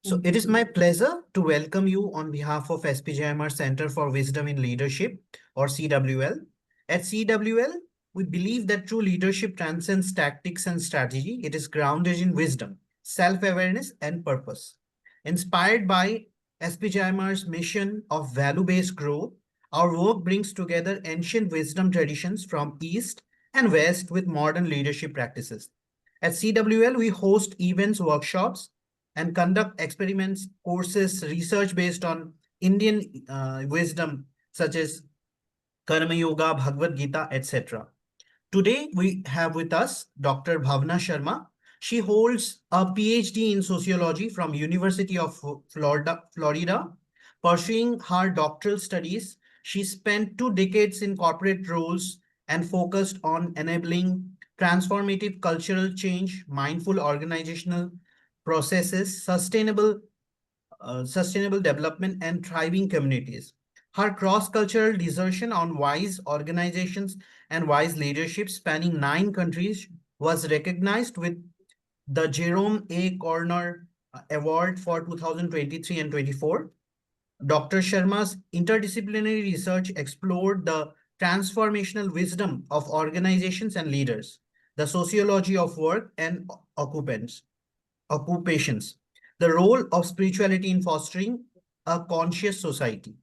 So it is my pleasure to welcome you on behalf of SPJIMR Center for Wisdom in Leadership, or CWL. At CWL, we believe that true leadership transcends tactics and strategy. It is grounded in wisdom, self-awareness, and purpose. Inspired by SPJIMR's mission of value-based growth, our work brings together ancient wisdom traditions from East and West with modern leadership practices. At CWL, we host events, workshops, and conduct experiments, courses, research based on Indian wisdom such as Karma Yoga, Bhagavad Gita, etc. Today, we have with us Dr. Bhavna Sharma. She holds a PhD in sociology from University of Florida. Pursuing her doctoral studies, she spent 2 decades in corporate roles and focused on enabling transformative cultural change, mindful organizational processes, sustainable development, and thriving communities. Her cross-cultural dissertation on wise organizations and wise leadership spanning 9 countries was recognized with the Jerome A. Corner Award for 2023 and 24. Dr. Sharma's interdisciplinary research explored the transformational wisdom of organizations and leaders, the sociology of work and occupations, the role of spirituality in fostering a conscious society.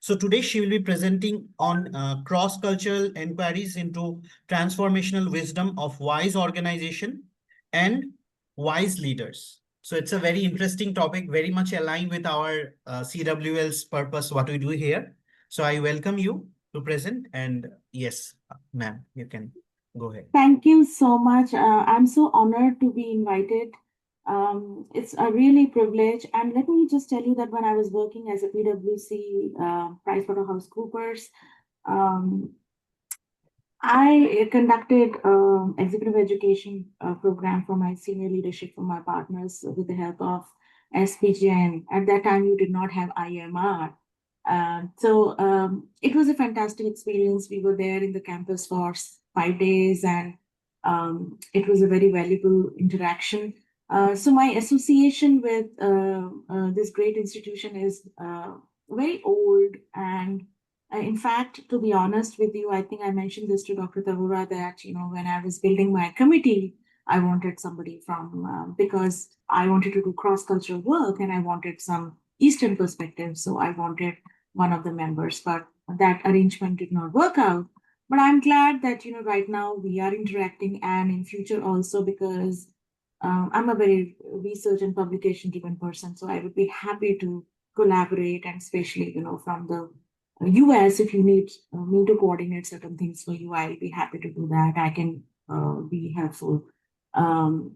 So today she will be presenting on cross-cultural inquiries into transformational wisdom of wise organization and wise leaders. So it's a very interesting topic, very much aligned with our CWL's purpose, what we do here. So I welcome you to present, and yes, ma'am, you can go ahead. Thank you so much. I'm so honored to be invited. It's a really privilege. And let me just tell you that when I was working as a PwC, PricewaterhouseCoopers, um, I conducted executive education program for my senior leadership for my partners with the help of SPJIMR. At that time, you did not have IMR. So it was a fantastic experience. We were there in the campus for 5 days, and it was a very valuable interaction. So my association with this great institution is very old, and in fact, to be honest with you, I think I mentioned this to Dr. Tavura that, when I was building my committee, I wanted somebody from, because I wanted to do cross-cultural work and I wanted some Eastern perspective. So I wanted one of the members, but that arrangement did not work out. But I'm glad that, right now we are interacting, and in future also, because I'm a very research and publication driven person. So I would be happy to collaborate, and especially, from the US, if you need me to coordinate certain things for you, I'll be happy to do that. I can be helpful, and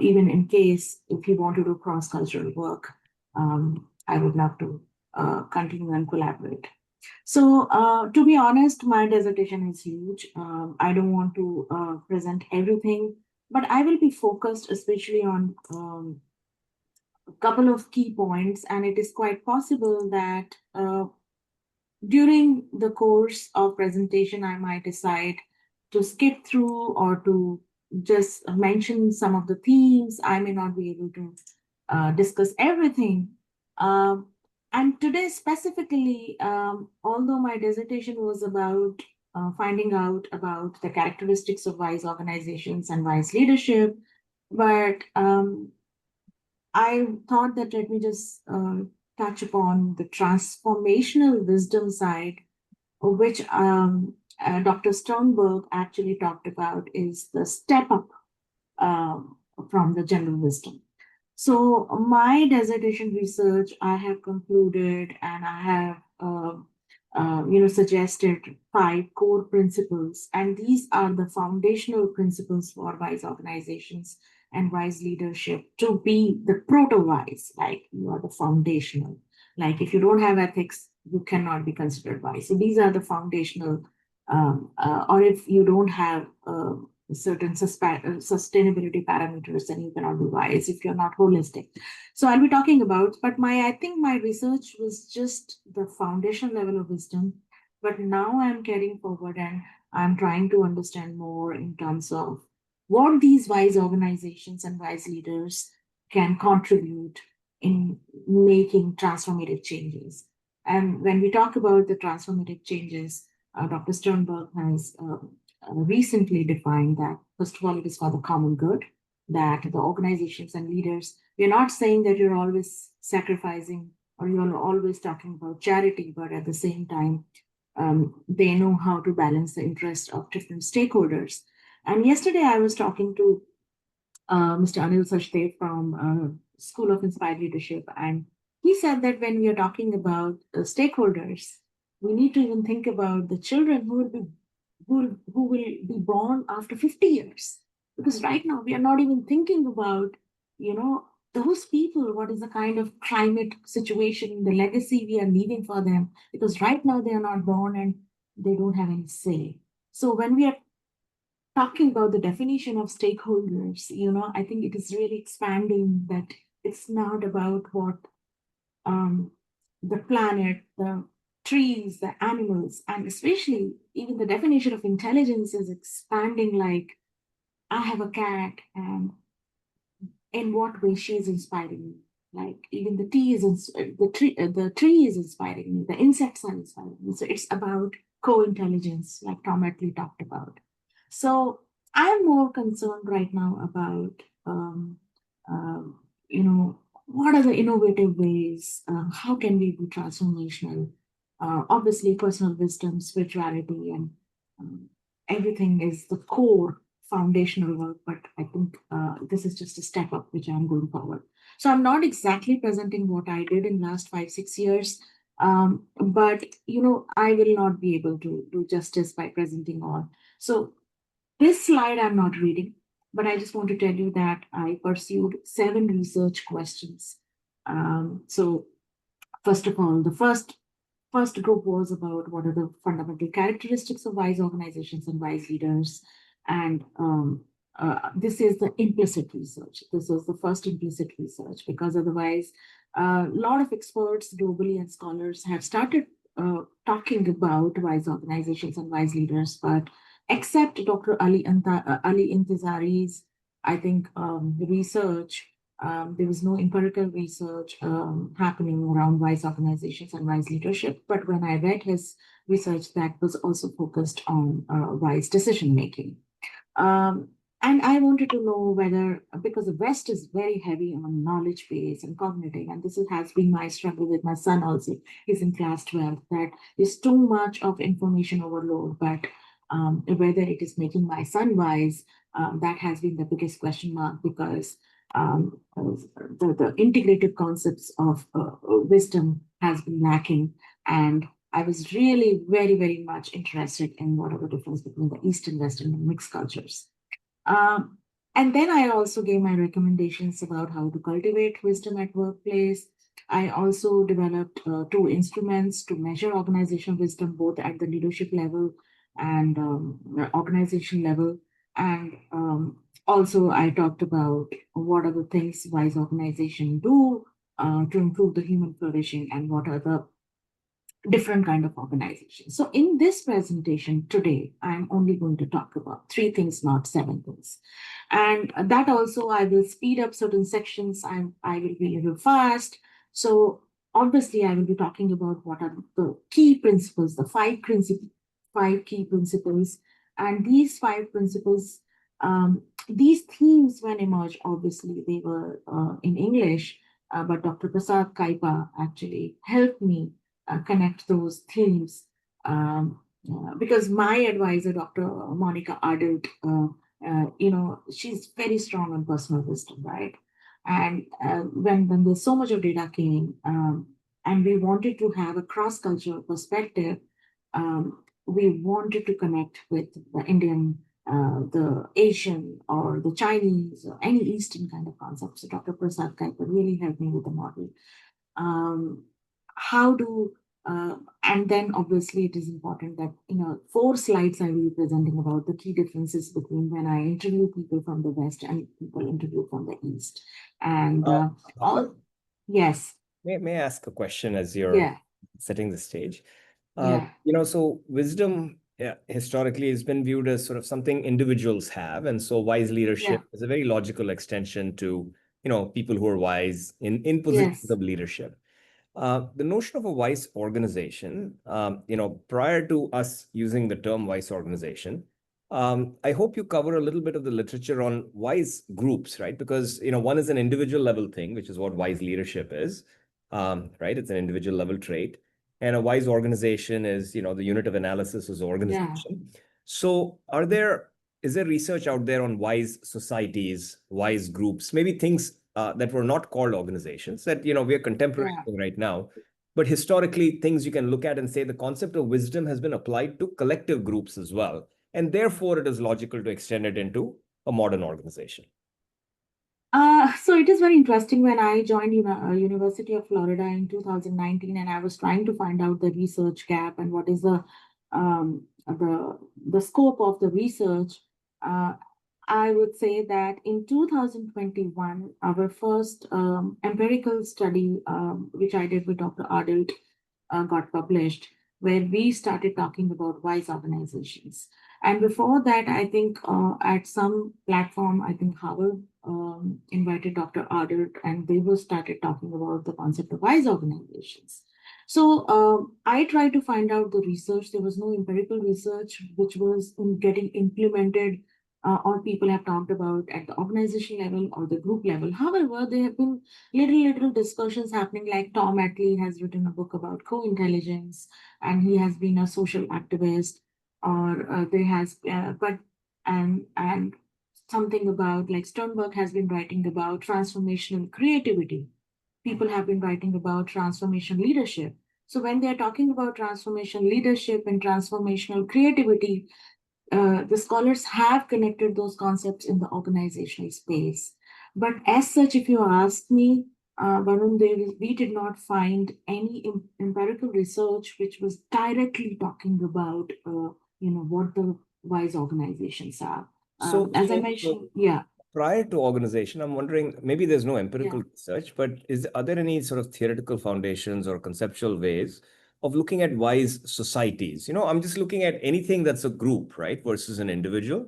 even in case if you want to do cross-cultural work, I would love to continue and collaborate. So to be honest, my dissertation is huge. I don't want to present everything, but I will be focused especially on a couple of key points, and it is quite possible that during the course of presentation, I might decide to skip through or to just mention some of the themes. I may not be able to discuss everything. And today specifically, although my dissertation was about finding out about the characteristics of wise organizations and wise leadership, but I thought that let me just touch upon the transformational wisdom side, which Dr. Sternberg actually talked about, is the step up from the general wisdom. So my dissertation research, I have concluded, and I have suggested 5 core principles, and these are the foundational principles for wise organizations and wise leadership to be the proto-wise, like you are the foundational. Like if you don't have ethics, you cannot be considered wise. So these are the foundational, or if you don't have certain sustainability parameters, then you cannot be wise if you're not holistic. So I'll be talking about, but I think my research was just the foundation level of wisdom, but now I'm carrying forward and I'm trying to understand more in terms of what these wise organizations and wise leaders can contribute in making transformative changes. And when we talk about the transformative changes, Dr. Sternberg has recently defined that, first of all, it is for the common good, that the organizations and leaders, we're not saying that you're always sacrificing or you're always talking about charity, but at the same time, they know how to balance the interests of different stakeholders. And yesterday I was talking to Mr. Anil Sachdev from School of Inspired Leadership, and he said that when we are talking about stakeholders, we need to even think about the children who will be born after 50 years. Because right now we are not even thinking about, you know, those people, what is the kind of climate situation, the legacy we are leaving for them, because right now they are not born and they don't have any say. So when we are talking about the definition of stakeholders, I think it is really expanding that it's not about what um, the planet, the trees, the animals, and especially even the definition of intelligence is expanding. Like, I have a cat, and in what way she is inspiring me. Like, even the the tree is inspiring me. The insects are inspiring me. So it's about co-intelligence, like Tom Etley talked about. So I'm more concerned right now about, um, what are the innovative ways? How can we be transformational? Obviously, personal wisdom, spirituality, and um, everything is the core foundational work, but I think this is just a step up which I'm going forward. So I'm not exactly presenting what I did in last 5, 6 years, but I will not be able to do justice by presenting all. So this slide I'm not reading, but I just want to tell you that I pursued 7 research questions. So first of all, the first group was about what are the fundamental characteristics of wise organizations and wise leaders. And this is the implicit research. This is the first implicit research, because otherwise, a lot of experts globally and scholars have started talking about wise organizations and wise leaders, but except Dr. Ali Intizari's, I think, research, there was no empirical research happening around wise organizations and wise leadership. But when I read his research, that was also focused on wise decision making. Um, and I wanted to know whether, because the West is very heavy on knowledge base and cognitive, and has been my struggle with my son also. He's in class 12, that there's too much of information overload, but whether it is making my son wise, that has been the biggest question mark, because the integrated concepts of wisdom has been lacking. And I was really very, very much interested in what are the difference between the East and West and the mixed cultures. Um, and then I also gave my recommendations about how to cultivate wisdom at workplace. I also developed 2 instruments to measure organizational wisdom, both at the leadership level and organization level. And also, I talked about what are the things wise organizations do to improve the human flourishing, and what are the different kind of organizations. So in this presentation today, I'm only going to talk about 3 things, not 7 things. And that also, I will speed up certain sections. I will be a little fast. So obviously, I will be talking about what are the key principles, the 5 key principles. And these 5 principles, these themes when emerged, obviously, they were in English, but Dr. Prasad Kaipa actually helped me connect those themes. Because my advisor, Dr. Monica Ardent, she's very strong on personal wisdom, right? And when there's so much of data came, and we wanted to have a cross-cultural perspective, we wanted to connect with the Indian, the Asian, or the Chinese, or any Eastern kind of concept. So Dr. Prasad Kaipa really helped me with the model. How do and then obviously it is important that 4 slides I will be presenting about the key differences between when I interview people from the West and people interview from the East. And all, yes. May I ask a question as you're Yeah. setting the stage? Yeah. So wisdom historically has been viewed as sort of something individuals have, and so wise leadership is a very logical extension to people who are wise in positions of leadership. The notion of a wise organization, prior to us using the term wise organization, I hope you cover a little bit of the literature on wise groups, right? Because, one is an individual level thing, which is what wise leadership is, right? It's an individual level trait. And a wise organization is, the unit of analysis is organization. So is there research out there on wise societies, wise groups, maybe things that were not called organizations that, we are contemporary right now, but historically things you can look at and say the concept of wisdom has been applied to collective groups as well. And therefore it is logical to extend it into a modern organization. So it is very interesting. When I joined University of Florida in 2019, and I was trying to find out the research gap and what is the scope of the research. I would say that in 2021, our first empirical study, which I did with Dr. Adult, got published, where we started talking about wise organizations. And before that, I think at some platform, I think Howard invited Dr. Adult, and they were started talking about the concept of wise organizations. So I tried to find out the research. There was no empirical research which was getting implemented or people have talked about at the organization level or the group level. However, there have been little discussions happening, like Tom Atlee has written a book about co-intelligence, and he has been a social activist, or there has and something about, like, Sternberg has been writing about transformational creativity. People have been writing about transformation leadership. So when they are talking about transformation leadership and transformational creativity, the scholars have connected those concepts in the organizational space. But as such, if you ask me, Varun, we did not find any empirical research which was directly talking about, what the wise organizations are. As I mentioned, prior to organization, I'm wondering, maybe there's no empirical research, but are there any sort of theoretical foundations or conceptual ways of looking at wise societies? I'm just looking at anything that's a group, right, versus an individual.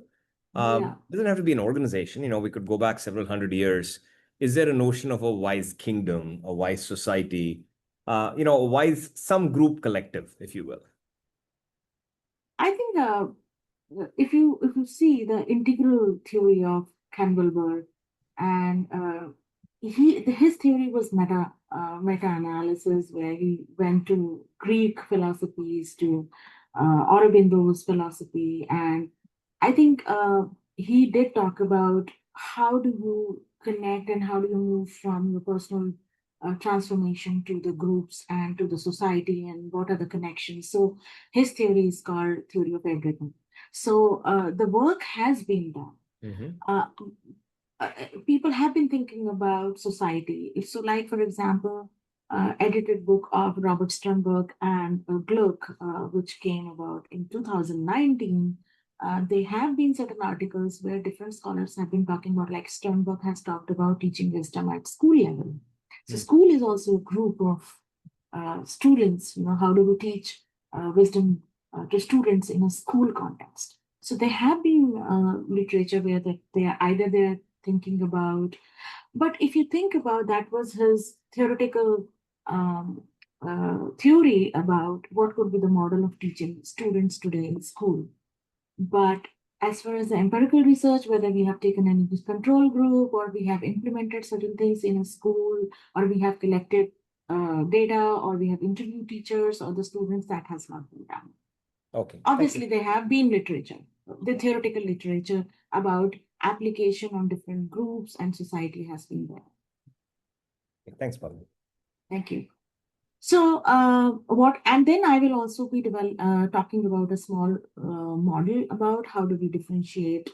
It doesn't have to be an organization. We could go back several hundred years. Is there a notion of a wise kingdom, a wise society, some group collective, if you will? I think if you see the integral theory of Campbell, and his theory was meta-analysis, where he went to Greek philosophies, to Aurobindo's philosophy, and I think he did talk about how do you connect and how do you move from your personal transformation to the groups and to the society, and what are the connections. So his theory is called theory of everything. So the work has been done. People have been thinking about society. So, like, for example, edited book of Robert Sternberg and Gluck, which came about in 2019. There have been certain articles where different scholars have been talking about, like Sternberg has talked about teaching wisdom at school level. So school is also a group of students. How do we teach wisdom to students in a school context? So there have been literature where they're thinking about, but if you think about, that was his theoretical theory about what could be the model of teaching students today in school. But as far as the empirical research, whether we have taken any control group, or we have implemented certain things in a school, or we have collected data, or we have interviewed teachers or the students, that has not been done. Okay. Obviously, there have been literature, the theoretical literature about application on different groups and society has been there. Thanks, Bhavna. Thank you. So and then I will also be talking about a small model about how do we differentiate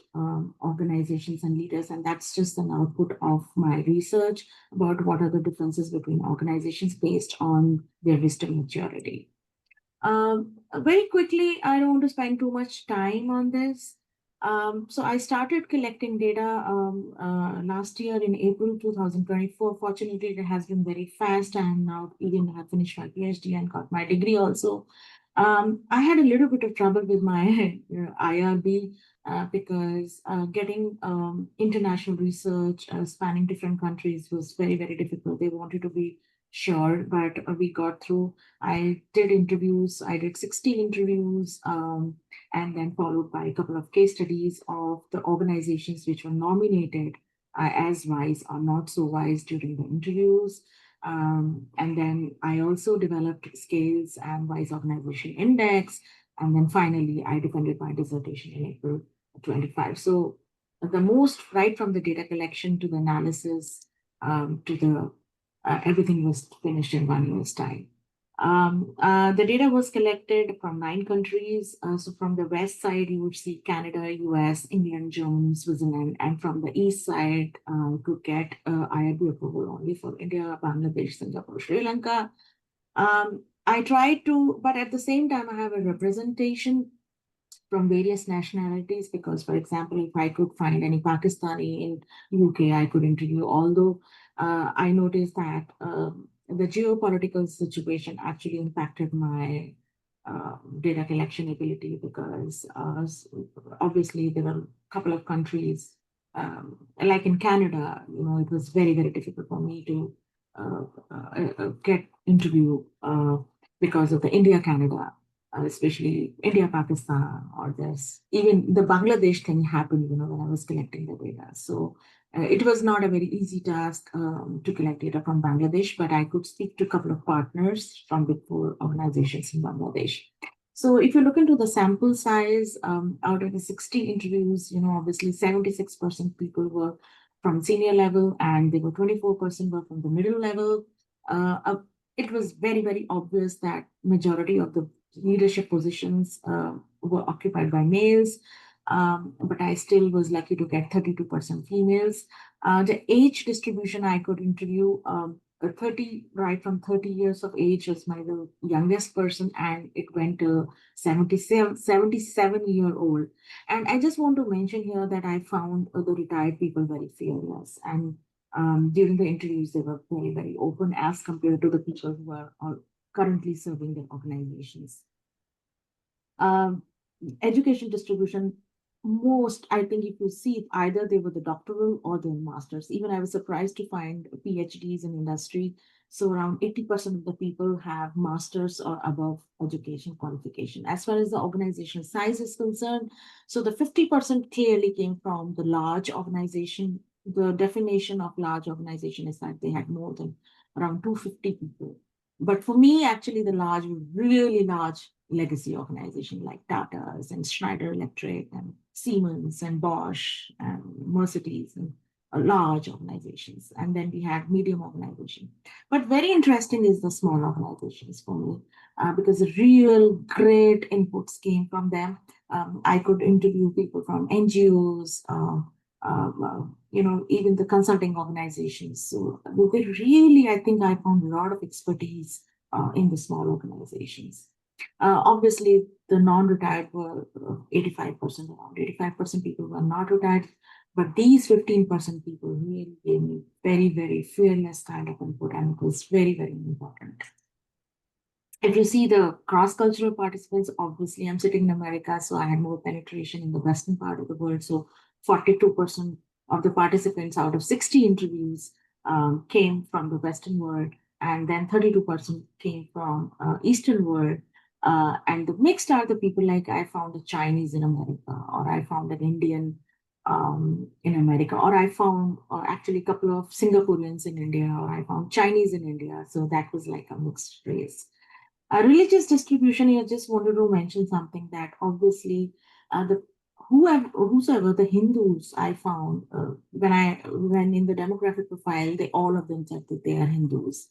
organizations and leaders, and that's just an output of my research about what are the differences between organizations based on their wisdom maturity. Very quickly, I don't want to spend too much time on this. So I started collecting data last year in April 2024. Fortunately, it has been very fast. I am now even have finished my PhD and got my degree also. I had a little bit of trouble with my IRB because getting international research spanning different countries was very, very difficult. They wanted to be sure, but we got through. I did interviews. I did 16 interviews, and then followed by a couple of case studies of the organizations which were nominated as wise or not so wise during the interviews. And then I also developed scales and wise organization index. And then finally, I defended my dissertation in April 25. So the most, right from the data collection to the analysis to the everything was finished in 1 year's time. The data was collected from 9 countries. So from the west side, you would see Canada, US, England, Germany, Switzerland, and from the east side, could get IRB approval only for India, Bangladesh, Singapore, Sri Lanka. I tried to, but at the same time, I have a representation from various nationalities because, for example, if I could find any Pakistani in UK, I could interview. Although I noticed that the geopolitical situation actually impacted my data collection ability because obviously there were a couple of countries, like in Canada, it was very, very difficult for me to get interview because of the India-Canada, especially India, Pakistan, or this. Even the Bangladesh thing happened, when I was collecting the data. So it was not a very easy task to collect data from Bangladesh, but I could speak to a couple of partners from Big Four organizations in Bangladesh. So if you look into the sample size, out of the 60 interviews, obviously 76% people were from senior level and they were 24% were from the middle level. It was very, very obvious that majority of the leadership positions were occupied by males, but I still was lucky to get 32% females. The age distribution I could interview, 30, right from 30 years of age was my the youngest person, and it went to 77-year-old. And I just want to mention here that I found the retired people very fearless, and during the interviews, they were very, very open as compared to the people who are currently serving their organizations. Education distribution, most, I think if you see, either they were the doctoral or the masters. Even I was surprised to find PhDs in industry. So around 80% of the people have masters or above education qualification. As far as the organizational size is concerned, so the 50% clearly came from the large organization. The definition of large organization is that they had more than around 250 people. But for me, actually, the large, really large legacy organization like Tata's and Schneider Electric and Siemens and Bosch and Mercedes and large organizations. And then we had medium organization. But very interesting is the small organizations for me because real great inputs came from them. I could interview people from NGOs, even the consulting organizations. So they really, I think I found a lot of expertise in the small organizations. Obviously, the non-retired were 85%, around 85% people were not retired, but these 15% people really gave me very, very fearless kind of input, and it was very, very important. If you see the cross-cultural participants, obviously I'm sitting in America, so I had more penetration in the western part of the world. So 42% of the participants out of 60 interviews came from the Western world, and then 32% came from Eastern world. And the mixed are the people like I found a Chinese in America, or I found an Indian in America, or I found actually a couple of Singaporeans in India, or I found Chinese in India. So that was like a mixed race. Religious distribution, I just wanted to mention something that obviously whosoever the Hindus I found when in the demographic profile, all of them said that they are Hindus.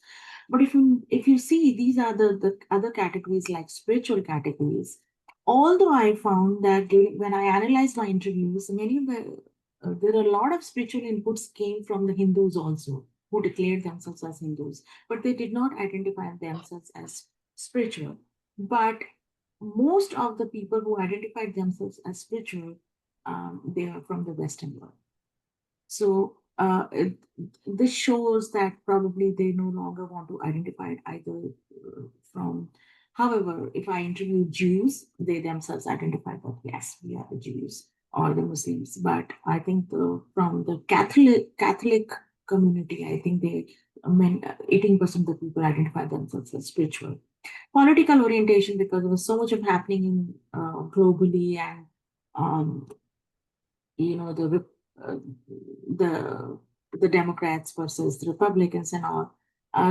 But if you see, these are the other categories like spiritual categories. Although I found that when I analyzed my interviews, many of there are a lot of spiritual inputs came from the Hindus also, who declared themselves as Hindus, but they did not identify themselves as spiritual. But most of the people who identified themselves as spiritual, they are from the Western world. So this shows that probably they no longer want to identify it either from However, if I interview Jews, they themselves identify that, yes, we are the Jews or the Muslims. But I think from the Catholic community, I think 18% of the people identify themselves as spiritual. Political orientation, because there was so much of happening in globally, and um, uh, the the Democrats versus the Republicans and all.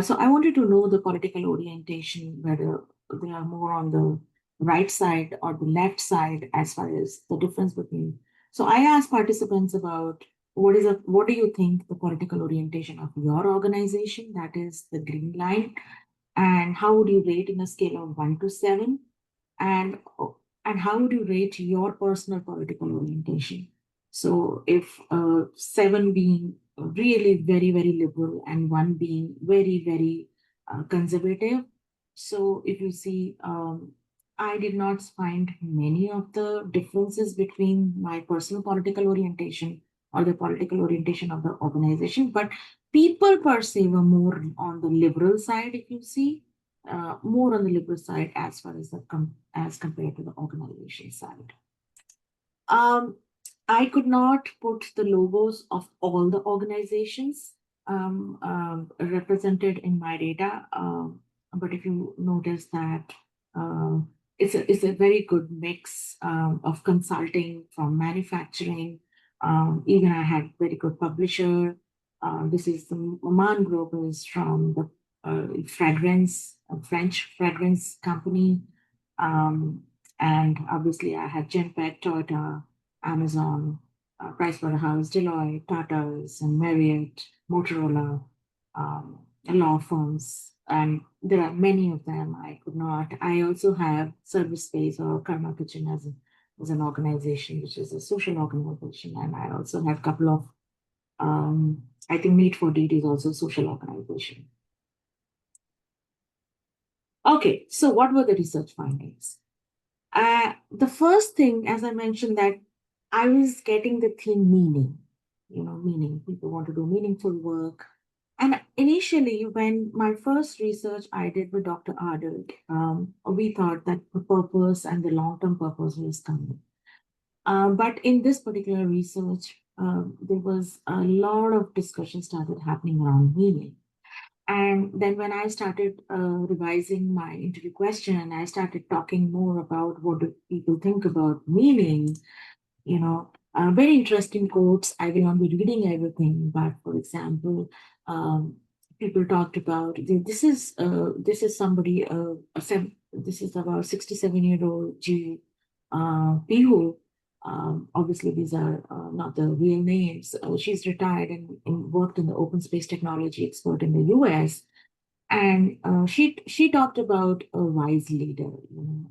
So I wanted to know the political orientation, whether they are more on the right side or the left side, as far as the difference between. So I asked participants about what do you think the political orientation of your organization, that is the green line, and how would you rate in a scale of 1 to 7, and and how would you rate your personal political orientation? So if 7 being really very, very liberal and 1 being very, very conservative. So if you see, I did not find many of the differences between my personal political orientation or the political orientation of the organization, but people per se were more on the liberal side, if you see, more on the liberal side as far as as compared to the organization side. Um, I could not put the logos of all the organizations represented in my data, but if you notice that it's a very good mix of consulting from manufacturing. Even I had very good publisher. This is the Oman Group, is from the fragrance, French fragrance company. Um, and obviously, I had Genpact, Toyota, Amazon, Pricewaterhouse, Deloitte, Tata's, and Marriott, Motorola, law firms. And there are many of them. I could not. I also have Service Space or Karma Kitchen as an organization, which is a social organization. And I also have a couple of, I think Meet for Deed is also a social organization. Okay, so what were the research findings? The first thing, as I mentioned, that I was getting the theme meaning, meaning. People want to do meaningful work. And initially, when my first research I did with Dr. Ardert, we thought that the purpose and the long-term purpose was coming. But in this particular research, there was a lot of discussion started happening around meaning. And then when I started revising my interview question, I started talking more about what do people think about meaning, very interesting quotes. I will not be reading everything, but for example, people talked about this is somebody this is about 67-year-old G Pihu. Obviously, these are not the real names. She's retired and worked in the open space technology expert in the US. And she talked about a wise leader,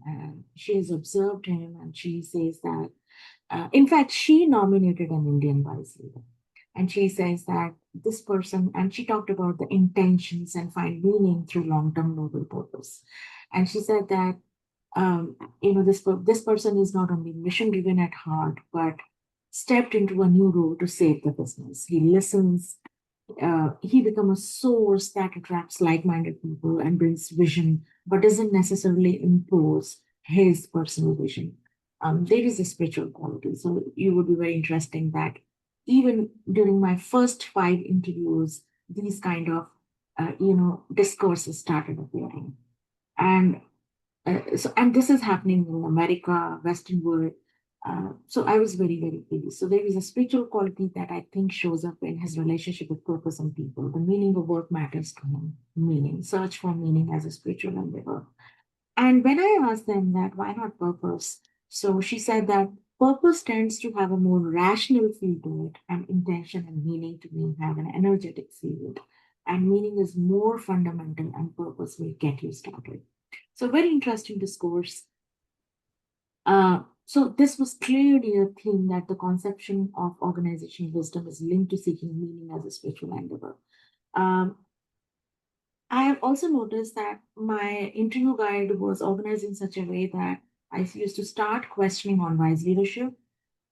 and she has observed him, and she says that, in fact, she nominated an Indian wise leader. And she says that this person, and she talked about the intentions and find meaning through long-term noble purpose. And she said that, this person is not only mission-driven at heart, but stepped into a new role to save the business. He listens. He becomes a source that attracts like-minded people and brings vision, but doesn't necessarily impose his personal vision. There is a spiritual quality. So it would be very interesting that even during my first 5 interviews, these kind of, discourses started appearing. And and this is happening in America, Western world. So I was very, very pleased. So there is a spiritual quality that I think shows up in his relationship with purpose and people. The meaning of work matters to him. Meaning, search for meaning as a spiritual endeavor. And when I asked them that, why not purpose? So she said that purpose tends to have a more rational feel to it, and intention and meaning to me have an energetic feel. And meaning is more fundamental, and purpose will get you started. So very interesting discourse. So this was clearly a theme that the conception of organizational wisdom is linked to seeking meaning as a spiritual endeavor. I have also noticed that my interview guide was organized in such a way that I used to start questioning on wise leadership,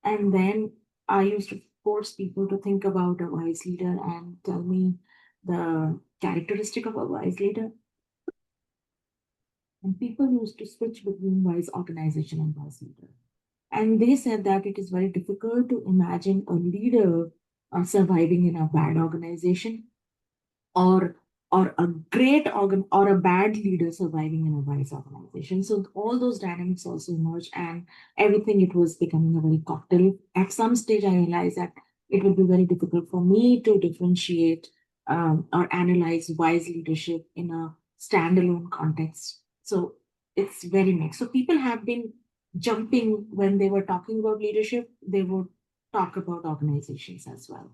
and then I used to force people to think about a wise leader and tell me the characteristic of a wise leader. And people used to switch between wise organization and wise leader. And they said that it is very difficult to imagine a leader surviving in a bad organization, or a great organ or a bad leader surviving in a wise organization. So all those dynamics also emerged, and everything, it was becoming a very cocktail. At some stage, I realized that it would be very difficult for me to differentiate or analyze wise leadership in a standalone context. So it's very mixed. So people have been jumping when they were talking about leadership, they would talk about organizations as well.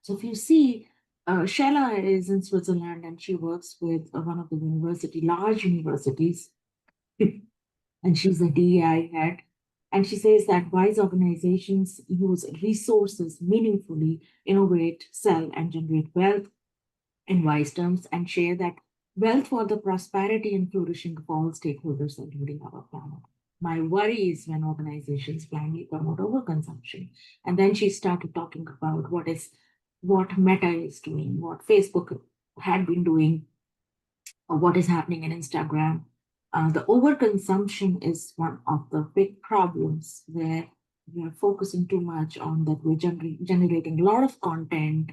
So if you see, Shella is in Switzerland and she works with one of the large universities, and she's a DEI head. And she says that wise organizations use resources meaningfully, innovate, sell, and generate wealth in wise terms, and share that wealth for the prosperity and flourishing of all stakeholders, including our planet. My worry is when organizations blindly promote overconsumption. And then she started talking about what Meta is doing, what Facebook had been doing, or what is happening in Instagram. The overconsumption is one of the big problems where we are focusing too much on that. We're generating a lot of content,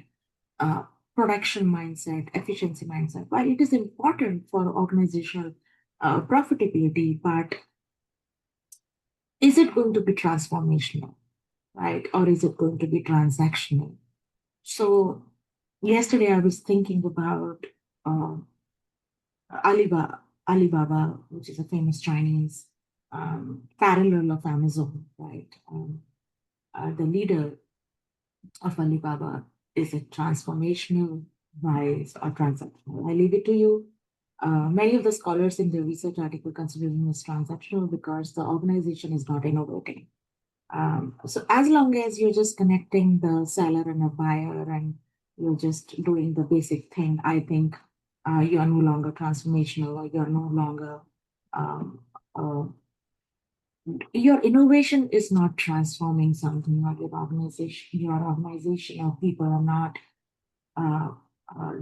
uh, production mindset, efficiency mindset. While it is important for organizational profitability, but is it going to be transformational, right? Or is it going to be transactional? So yesterday I was thinking about uh, Alibaba, which is a famous Chinese parallel of Amazon, right? The leader of Alibaba, is it transformational, wise, or transactional? I leave it to you. Many of the scholars in the research article consider it as transactional because the organization is not innovating. So as long as you're just connecting the seller and a buyer and you're just doing the basic thing, I think you are no longer transformational, or you're no longer um, uh, your innovation is not transforming something, or your organization or people are not uh,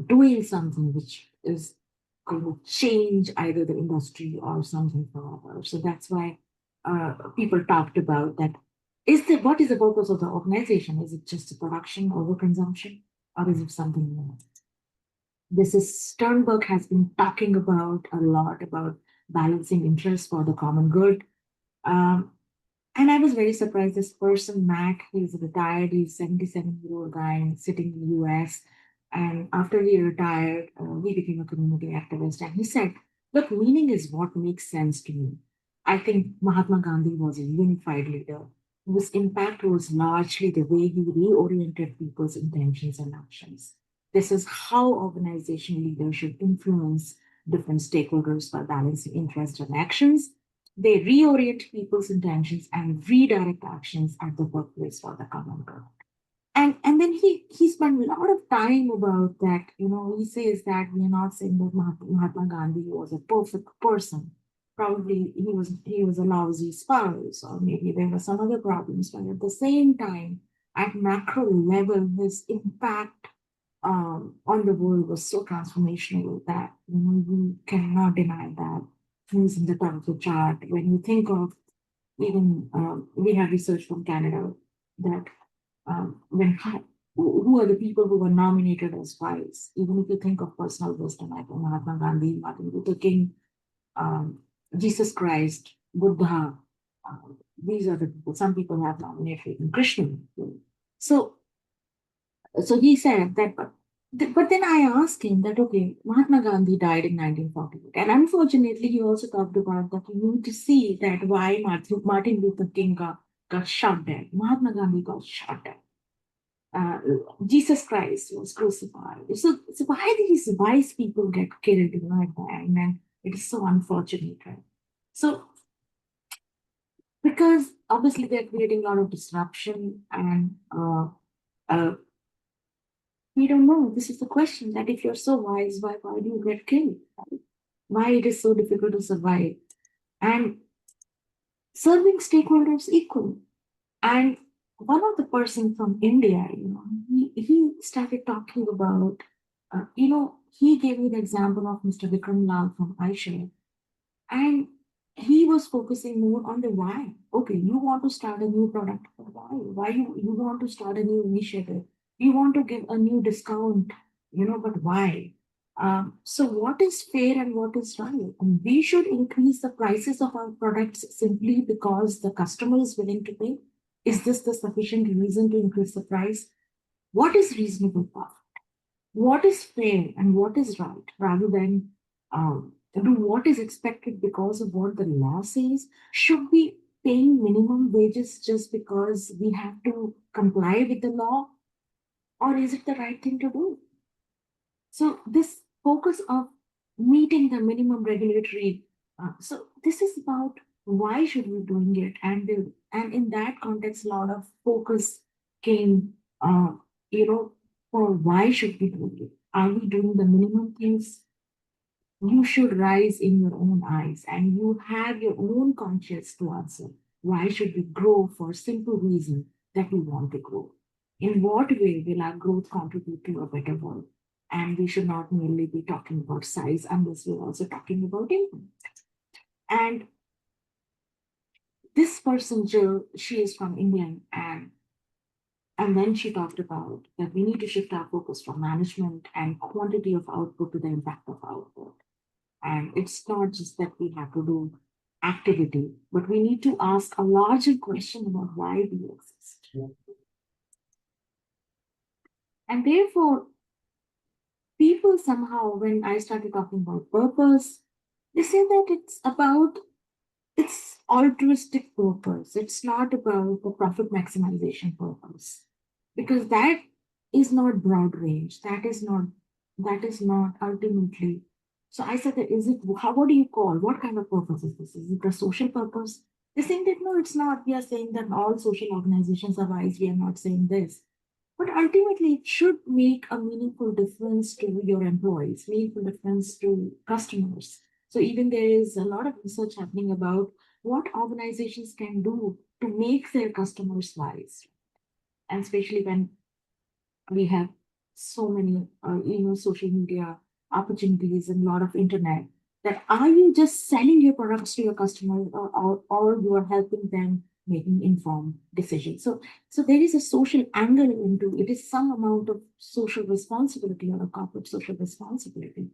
doing something which is going to change either the industry or something forever. So that's why people talked about that. What is the purpose of the organization? Is it just a production, overconsumption, or is it something more? This is Sternberg has been talking about a lot about balancing interests for the common good. Um, and I was very surprised. This person, Matt, he's retired. He's 77-year-old guy sitting in the US. And after he retired, he became a community activist. And he said, look, meaning is what makes sense to me. I think Mahatma Gandhi was a unified leader whose impact was largely the way he reoriented people's intentions and actions. This is how organizational leadership influence different stakeholders by balancing interests and actions. They reorient people's intentions and redirect actions at the workplace for the common good. And then he spent a lot of time about that. He says that we are not saying that Mahatma Gandhi was a perfect person. Probably he was a lousy spouse, or maybe there were some other problems. But at the same time, at macro level, his impact on the world was so transformational that you cannot deny that. He's in the top of the chart. When you think of, even we have research from Canada that when who are the people who were nominated as wise? Even if you think of personal wisdom, like Mahatma Gandhi, Martin Luther King, um, Jesus Christ, Buddha, these are the people. Some people have nominated Krishna. So, so he said that, but then I asked him that, okay, Mahatma Gandhi died in 1948. And unfortunately, he also talked about that you need to see that why Martin Luther King got shot dead. Mahatma Gandhi got shot dead. Jesus Christ was crucified. So why these wise people get killed, at the end? And it is so unfortunate, right? So, because obviously they're creating a lot of disruption, and uh, we don't know. This is the question, that if you're so wise, why do you get killed? Right? Why it is so difficult to survive? And serving stakeholders equally. And one of the person from India, he started talking about, he gave me the example of Mr. Vikram Lal from iShare. And he was focusing more on the why. Okay, you want to start a new product. Why? Why you want to start a new initiative? You want to give a new discount, but why? So what is fair and what is right? And we should increase the prices of our products simply because the customer is willing to pay. Is this the sufficient reason to increase the price? What is reasonable cost? What is fair and what is right, rather than do what is expected because of what the law says? Should we paying minimum wages just because we have to comply with the law, or is it the right thing to do? So this focus of meeting the minimum regulatory, so this is about why should we doing it, and in that context, a lot of focus came, you know, for why should we do it? Are we doing the minimum things? You should rise in your own eyes, and you have your own conscience to answer. Why should we grow? For simple reason that we want to grow. In what way will our growth contribute to a better world? And we should not merely be talking about size unless we're also talking about income. And this person, Jill, she is from England, and then she talked about that we need to shift our focus from management and quantity of output to the impact of output. And it's not just that we have to do activity, but we need to ask a larger question about why we exist. And therefore, people somehow, when I started talking about purpose, they say that it's altruistic purpose. It's not about the profit maximization purpose. Because that is not broad range. That is not ultimately. So I said that, what do you call, what kind of purpose is this? Is it a social purpose? They're saying that no, it's not. We are saying that all social organizations are wise. We are not saying this. But ultimately, it should make a meaningful difference to your employees, meaningful difference to customers. So even there is a lot of research happening about what organizations can do to make their customers wise, and especially when we have so many, social media opportunities and a lot of internet. That are you just selling your products to your customers, or you are helping them making informed decisions? So there is a social angle into it. Is some amount of social responsibility or a corporate social responsibility.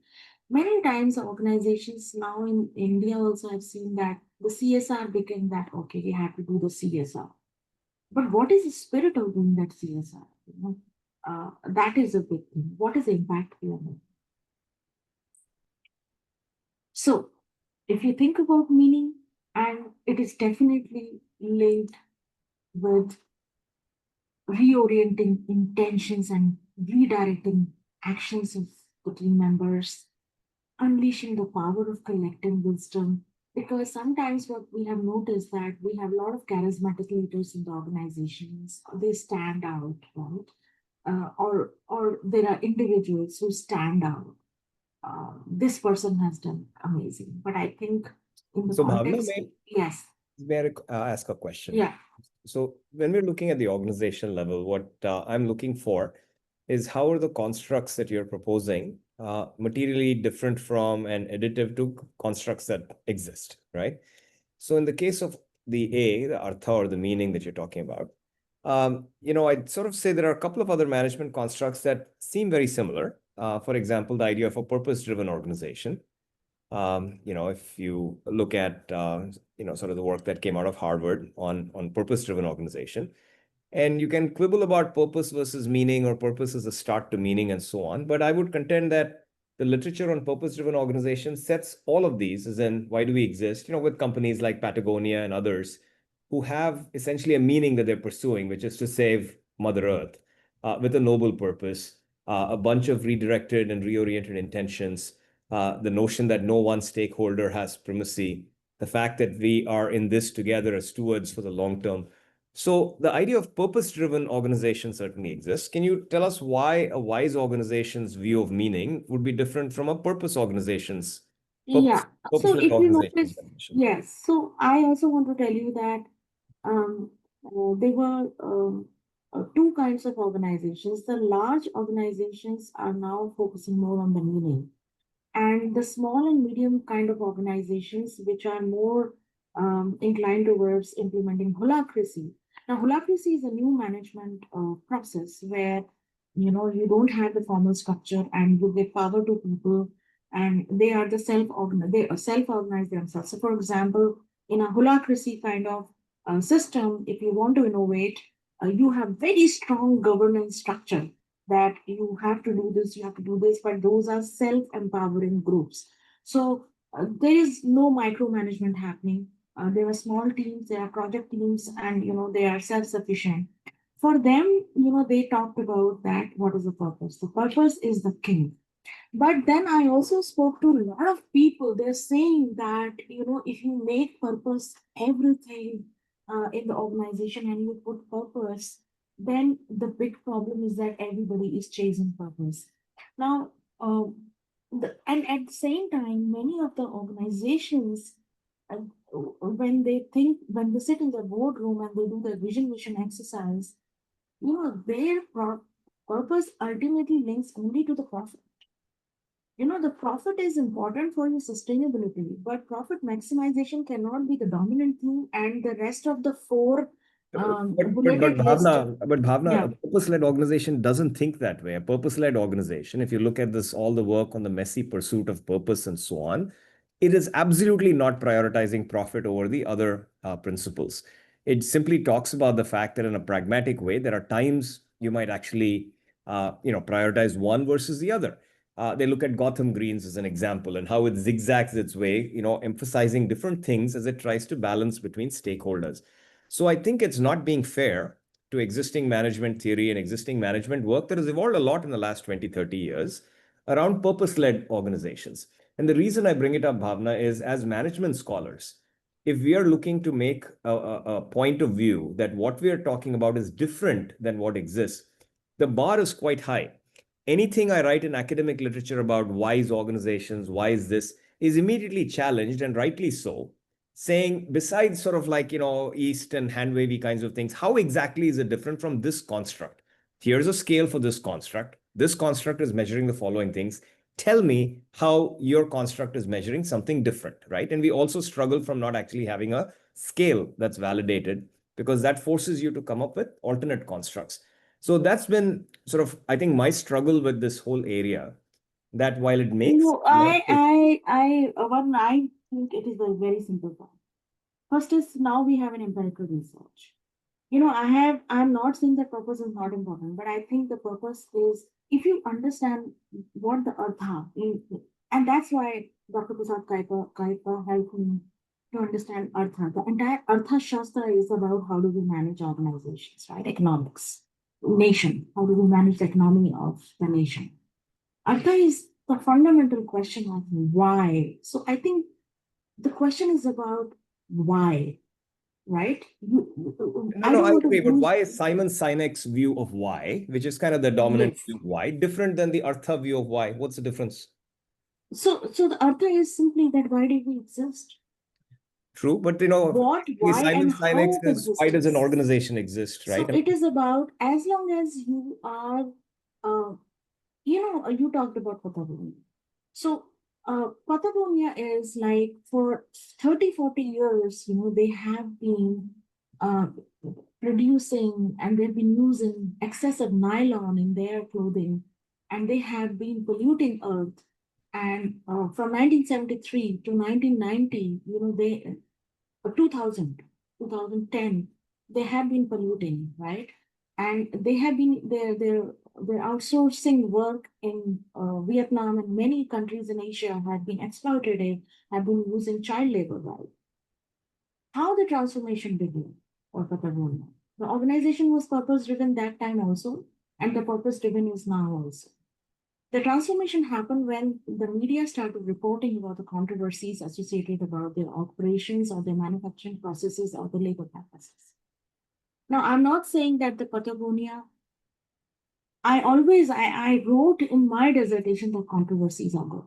Many times organizations now in India also have seen that the CSR became that, okay, we have to do the CSR. But what is the spirit of doing that CSR? That is a big thing. What is the impact we are making? So, if you think about meaning, and it is definitely linked with reorienting intentions and redirecting actions of the team members, unleashing the power of collective wisdom. Because sometimes what we have noticed that we have a lot of charismatic leaders in the organizations. They stand out, right? Or there are individuals who stand out. This person has done amazing, but I think in the context, Bhavna, yes. May I ask a question? Yeah. So when we're looking at the organization level, what I'm looking for is how are the constructs that you're proposing materially different from and additive to constructs that exist, right? So in the case of the artha or the meaning that you're talking about, I'd sort of say there are a couple of other management constructs that seem very similar. For example, the idea of a purpose-driven organization. If you look at, sort of the work that came out of Harvard on purpose-driven organization, and you can quibble about purpose versus meaning, or purpose is a start to meaning and so on. But I would contend that the literature on purpose-driven organization sets all of these, as in why do we exist, with companies like Patagonia and others who have essentially a meaning that they're pursuing, which is to save Mother Earth with a noble purpose, a bunch of redirected and reoriented intentions, the notion that no one stakeholder has primacy, the fact that we are in this together as stewards for the long term. So the idea of purpose-driven organization certainly exists. Can you tell us why a wise organization's view of meaning would be different from a purpose organization's Yeah. So purpose-led if you organization's notice, definition? yes. So I also want to tell you that there were two kinds of organizations. The large organizations are now focusing more on the meaning. And the small and medium kind of organizations, which are more inclined towards implementing holacracy. Now, holacracy is a new management process where you don't have the formal structure and you give power to people, and they are they self-organize themselves. So, for example, in a holacracy kind of system, if you want to innovate, you have very strong governance structure that you have to do this, you have to do this, but those are self-empowering groups. So there is no micromanagement happening. There are small teams, there are project teams, and they are self-sufficient. For them, they talked about that. What is the purpose? The purpose is the king. But then I also spoke to a lot of people. They're saying that, if you make purpose everything in the organization and you put purpose, then the big problem is that everybody is chasing purpose. Now, and at the same time, many of the organizations, uh, when they sit in the boardroom and they do the vision mission exercise, their purpose ultimately links only to the profit. The profit is important for your sustainability, but profit maximization cannot be the dominant theme, and the rest of the four bulleted list. Bhavna, Yeah. a purpose-led organization doesn't think that way. A purpose-led organization, if you look at this, all the work on the messy pursuit of purpose and so on, it is absolutely not prioritizing profit over the other principles. It simply talks about the fact that in a pragmatic way, there are times you might actually, prioritize one versus the other. They look at Gotham Greens as an example and how it zigzags its way, emphasizing different things as it tries to balance between stakeholders. So I think it's not being fair to existing management theory and existing management work that has evolved a lot in the last 20, 30 years around purpose-led organizations. And the reason I bring it up, Bhavna, is as management scholars, if we are looking to make a point of view that what we are talking about is different than what exists, the bar is quite high. Anything I write in academic literature about wise organizations, why is this, is immediately challenged, and rightly so, saying, besides sort of like, East and hand wavy kinds of things, how exactly is it different from this construct? Here's a scale for this construct. This construct is measuring the following things. Tell me how your construct is measuring something different, right? And we also struggle from not actually having a scale that's validated, because that forces you to come up with alternate constructs. So that's been sort of, I think, my struggle with this whole area, that while it makes I think it is a very simple point. First is, now we have an empirical research. I'm not saying that purpose is not important, but I think the purpose is, if you understand what the artha is, and that's why Dr. Prasad Kaipa helped me to understand artha. The entire artha shastra is about how do we manage organizations, right? Economics, nation, how do we manage the economy of the nation? Artha is the fundamental question of why. So I think the question is about why, right? I agree. But why is Simon Sinek's view of why, which is kind of the dominant view of why, different than the Artha view of why? What's the difference? So the Artha is simply that why do we exist? True, but what, why, Simon and Sinek how says, why does an organization exist, right? So it is about, as long as you are, you talked about Patagonia. So Patagonia is like, for 30, 40 years, they have been producing, and they've been using excessive nylon in their clothing, and they have been polluting Earth. And from 1973 to 1990, 2000, 2010, they have been polluting, right? And they have been their outsourcing work in Vietnam and many countries in Asia have been exploitative, have been using child labor, right? How the transformation began for Patagonia? The organization was purpose driven that time also, and the purpose driven is now also. The transformation happened when the media started reporting about the controversies associated about their operations or their manufacturing processes or the labor practices. Now, I'm not saying that the Patagonia, I wrote in my dissertation that controversies are good,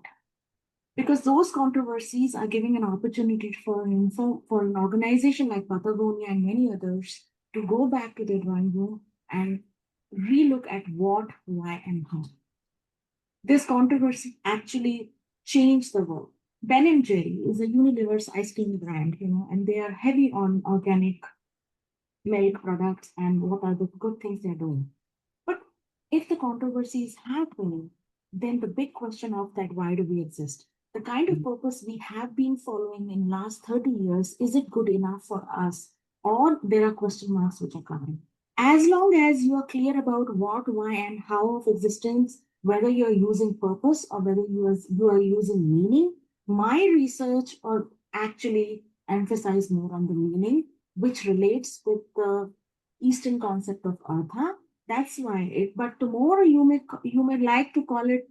because those controversies are giving an opportunity for an organization like Patagonia and many others to go back to their drawing room and relook at what, why, and how. This controversy actually change the world. Ben & Jerry is a Unilever's ice cream brand, and they are heavy on organic milk products and what are the good things they're doing. But if the controversy is happening, then the big question of that, why do we exist? The kind of purpose we have been following in last 30 years, is it good enough for us? Or there are question marks which are coming. As long as you are clear about what, why, and how of existence, whether you're using purpose or whether you are using meaning, my research or actually emphasize more on the meaning, which relates with the Eastern concept of Artha. That's why but tomorrow you may like to call it,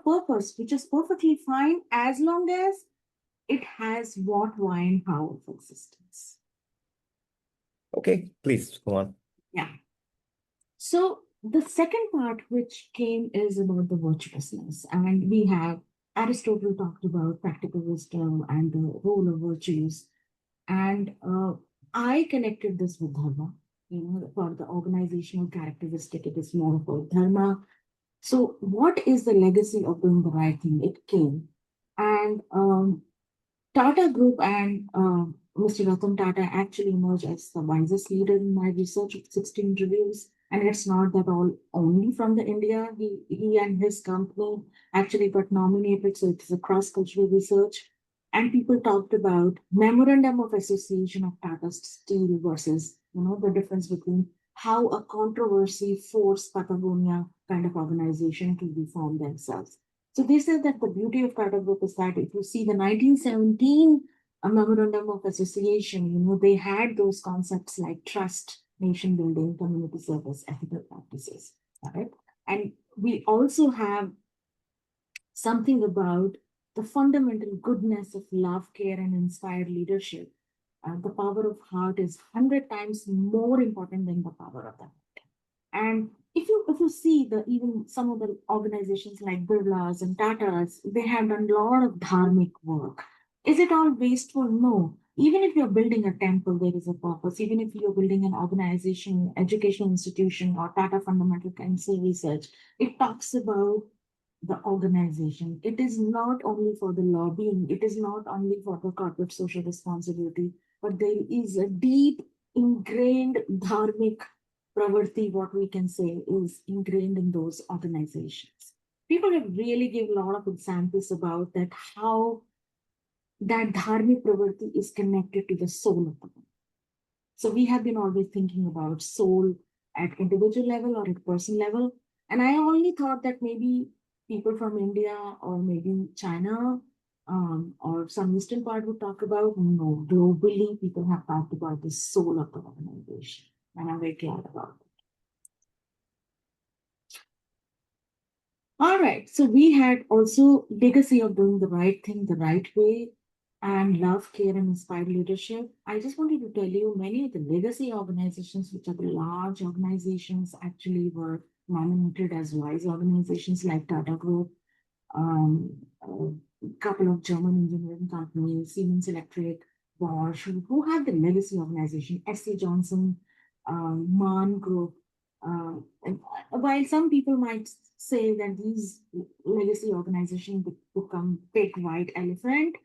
purpose, which is perfectly fine as long as it has what, why, and how of existence. Okay, please go on. Yeah. So the second part which came is about the virtuousness, and we have Aristotle talked about practical wisdom and the role of virtues, and I connected this with dharma. For the organizational characteristic, it is more about dharma. So, what is the legacy of doing the right thing? It came, and Tata Group and Mr. Ratan Tata actually emerged as the wisest leader in my research of 16 reviews. And it's not that all only from the India. He and his company actually got nominated. So it's a cross-cultural research. And people talked about memorandum of association of Tata Steel versus, the difference between how a controversy forced Patagonia kind of organization to reform themselves. So they said that the beauty of Tata Group is that if you see the 1917 Memorandum of Association, they had those concepts like trust, nation building, community service, ethical practices, right? And we also have something about the fundamental goodness of love, care, and inspired leadership. The power of heart is 100 times more important than the power of the heart. And if you see even some of the organizations like Birlas and Tatas, they have done a lot of dharmic work. Is it all wasteful? No. Even if you're building a temple, there is a purpose. Even if you're building an organization, educational institution, or Tata Fundamental Cancer Research, it talks about the organization. It is not only for the lobbying, it is not only for the corporate social responsibility, but there is a deep ingrained dharmic pravarti, what we can say, is ingrained in those organizations. People have really given a lot of examples about that, how that dharmic pravarti is connected to the soul of the body. So we have been always thinking about soul at individual level or at person level. And I only thought that maybe people from India or maybe China or some Eastern part would talk about. No, globally, people have talked about the soul of the organization. And I'm very glad about it. All right. So we had also legacy of doing the right thing the right way and love, care, and inspired leadership. I just wanted to tell you many of the legacy organizations, which are the large organizations, actually were nominated as wise organizations like Tata Group, a couple of German engineering companies, Siemens Electric, Bosch, who have the legacy organization, SC Johnson, MAN Group. While some people might say that these legacy organizations become big white elephant,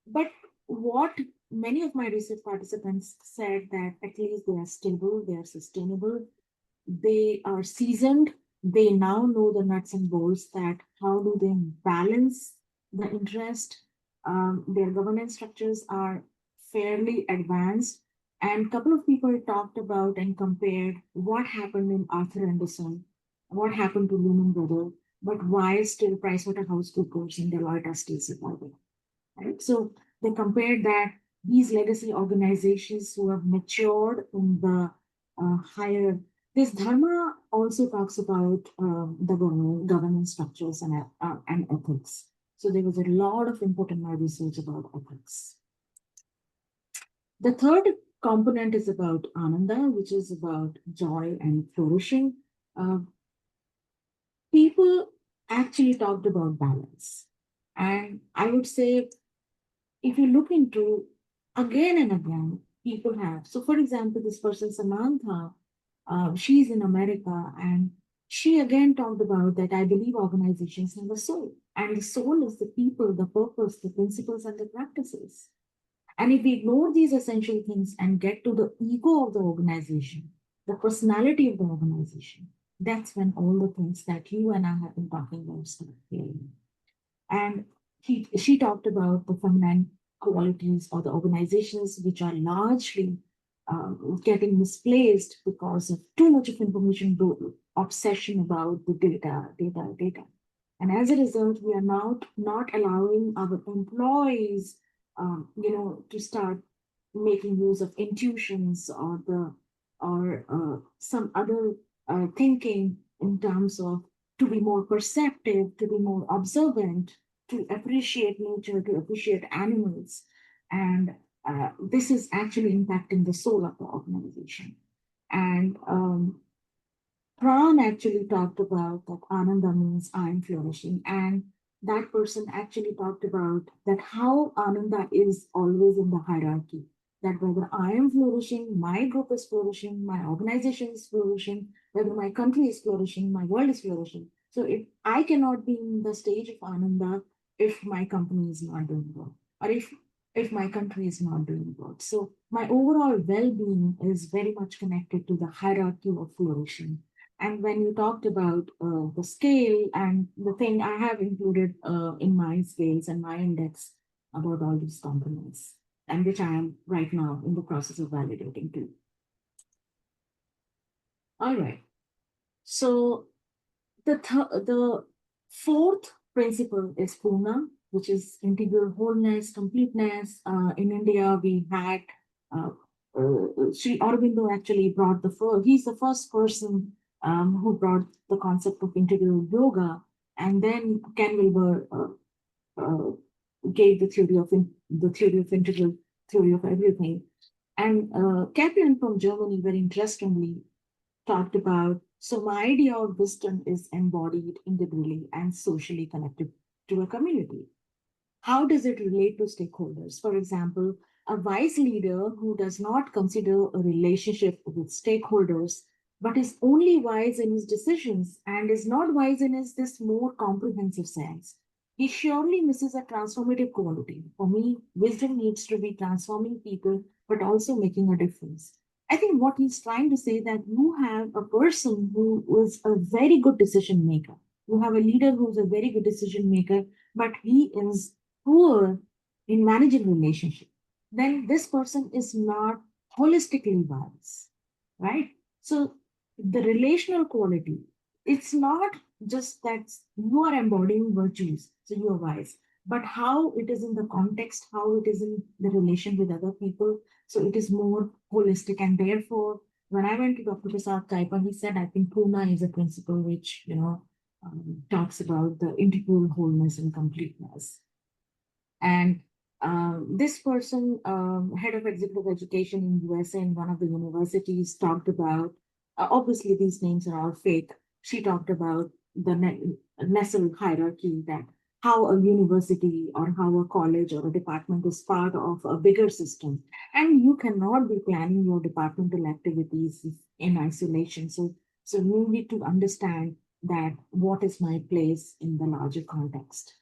but what many of my research participants said that at least they are stable, they are sustainable, they are seasoned, they now know the nuts and bolts that how do they balance the interest. Their governance structures are fairly advanced. And a couple of people talked about and compared what happened in Arthur Anderson, what happened to Lehman Brothers, but why still PricewaterhouseCoopers and Deloitte are still surviving. Right? So they compared that these legacy organizations who have matured in the higher. This dharma also talks about the governance structures and ethics. So there was a lot of input in my research about ethics. The third component is about ananda, which is about joy and flourishing. People actually talked about balance. And I would say, if you look into again and again, people have. So, for example, this person, Samantha, she's in America, and she again talked about that I believe organizations have a soul. And the soul is the people, the purpose, the principles, and the practices. And if we ignore these essential things and get to the ego of the organization, the personality of the organization, that's when all the things that you and I have been talking about start failing. And she talked about the feminine qualities or the organizations which are largely getting misplaced because of too much of information, obsession about the data. And as a result, we are not allowing our employees, to start making use of intuitions or some other thinking in terms of to be more perceptive, to be more observant, to appreciate nature, to appreciate animals. And this is actually impacting the soul of the organization. And Pran actually talked about that Ananda means I am flourishing. And that person actually talked about that how Ananda is always in the hierarchy. That whether I am flourishing, my group is flourishing, my organization is flourishing, whether my country is flourishing, my world is flourishing. So if I cannot be in the stage of Ananda if my company is not doing well, or if my country is not doing well. So my overall well-being is very much connected to the hierarchy of flourishing. And when you talked about the scale and the thing I have included in my scales and my index about all these components, and which I am right now in the process of validating too. All right. So the fourth principle is Purna, which is integral wholeness, completeness. In India, we had Sri Aurobindo actually brought he's the first person who brought the concept of integral yoga, and then Ken Wilber gave the theory of integral theory of everything. And Kaplan from Germany, very interestingly, talked about, so my idea of wisdom is embodied integrally and socially connected to a community. How does it relate to stakeholders? For example, a wise leader who does not consider a relationship with stakeholders, but is only wise in his decisions and is not wise in this more comprehensive sense, he surely misses a transformative quality. For me, wisdom needs to be transforming people, but also making a difference. I think what he's trying to say that you have a person who is a very good decision maker. You have a leader who's a very good decision maker, but he is poor in managing relationship. Then this person is not holistically wise, right? So the relational quality, it's not just that you are embodying virtues, so you are wise, but how it is in the context, how it is in the relation with other people. So it is more holistic. And therefore, when I went to Dr. Prasad Kaipa, he said, I think Puna is a principle which, talks about the integral wholeness and completeness. And this person, head of executive education in USA in one of the universities, talked about, obviously these names are all fake. She talked about the nestled hierarchy, that how a university or how a college or a department is part of a bigger system. And you cannot be planning your departmental activities in isolation. So you need to understand that what is my place in the larger context.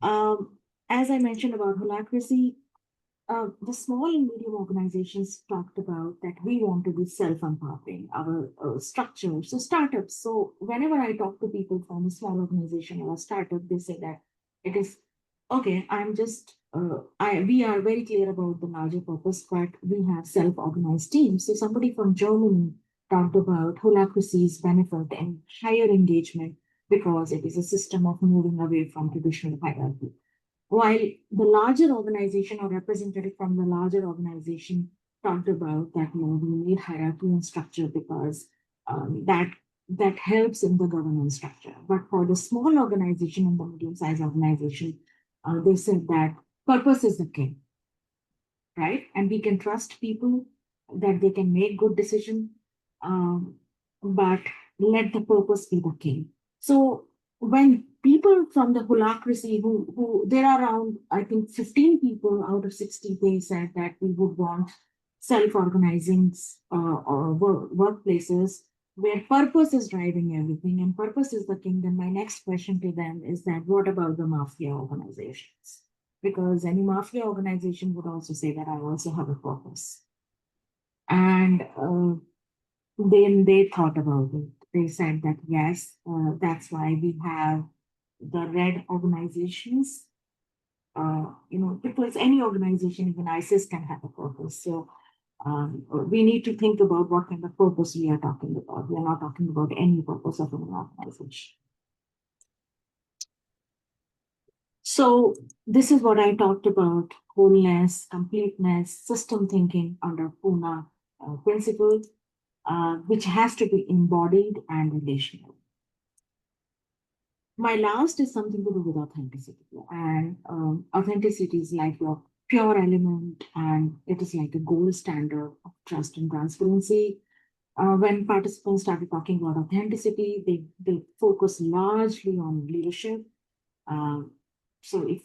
As I mentioned about holacracy, the small and medium organizations talked about that we want to be self-empowering, our structure. So startups. So whenever I talk to people from a small organization or a startup, they say that it is, okay, we are very clear about the larger purpose, but we have self-organized teams. So somebody from Germany talked about holacracy's benefit and higher engagement because it is a system of moving away from traditional hierarchy. While the larger organization or representative from the larger organization talked about that we need hierarchy and structure because that helps in the governance structure. But for the small organization and the medium-sized organization, they said that purpose is the king, right? And we can trust people that they can make good decisions, but let the purpose be the king. So when people from the holacracy who there are around, I think 15 people out of 60, they said that we would want self-organizing or workplaces. where purpose is driving everything and purpose is the king, then my next question to them is that what about the mafia organizations? Because any mafia organization would also say that I also have a purpose. And then they thought about it. They said that yes, that's why we have the red organizations. Because any organization, even ISIS, can have a purpose. So we need to think about what kind of purpose we are talking about. We are not talking about any purpose of an organization. So this is what I talked about: wholeness, completeness, system thinking under Pune principle, which has to be embodied and relational. My last is something to do with authenticity. And authenticity is like your pure element, and it is like a gold standard of trust and transparency. When participants started talking about authenticity, they focus largely on leadership. Um, so if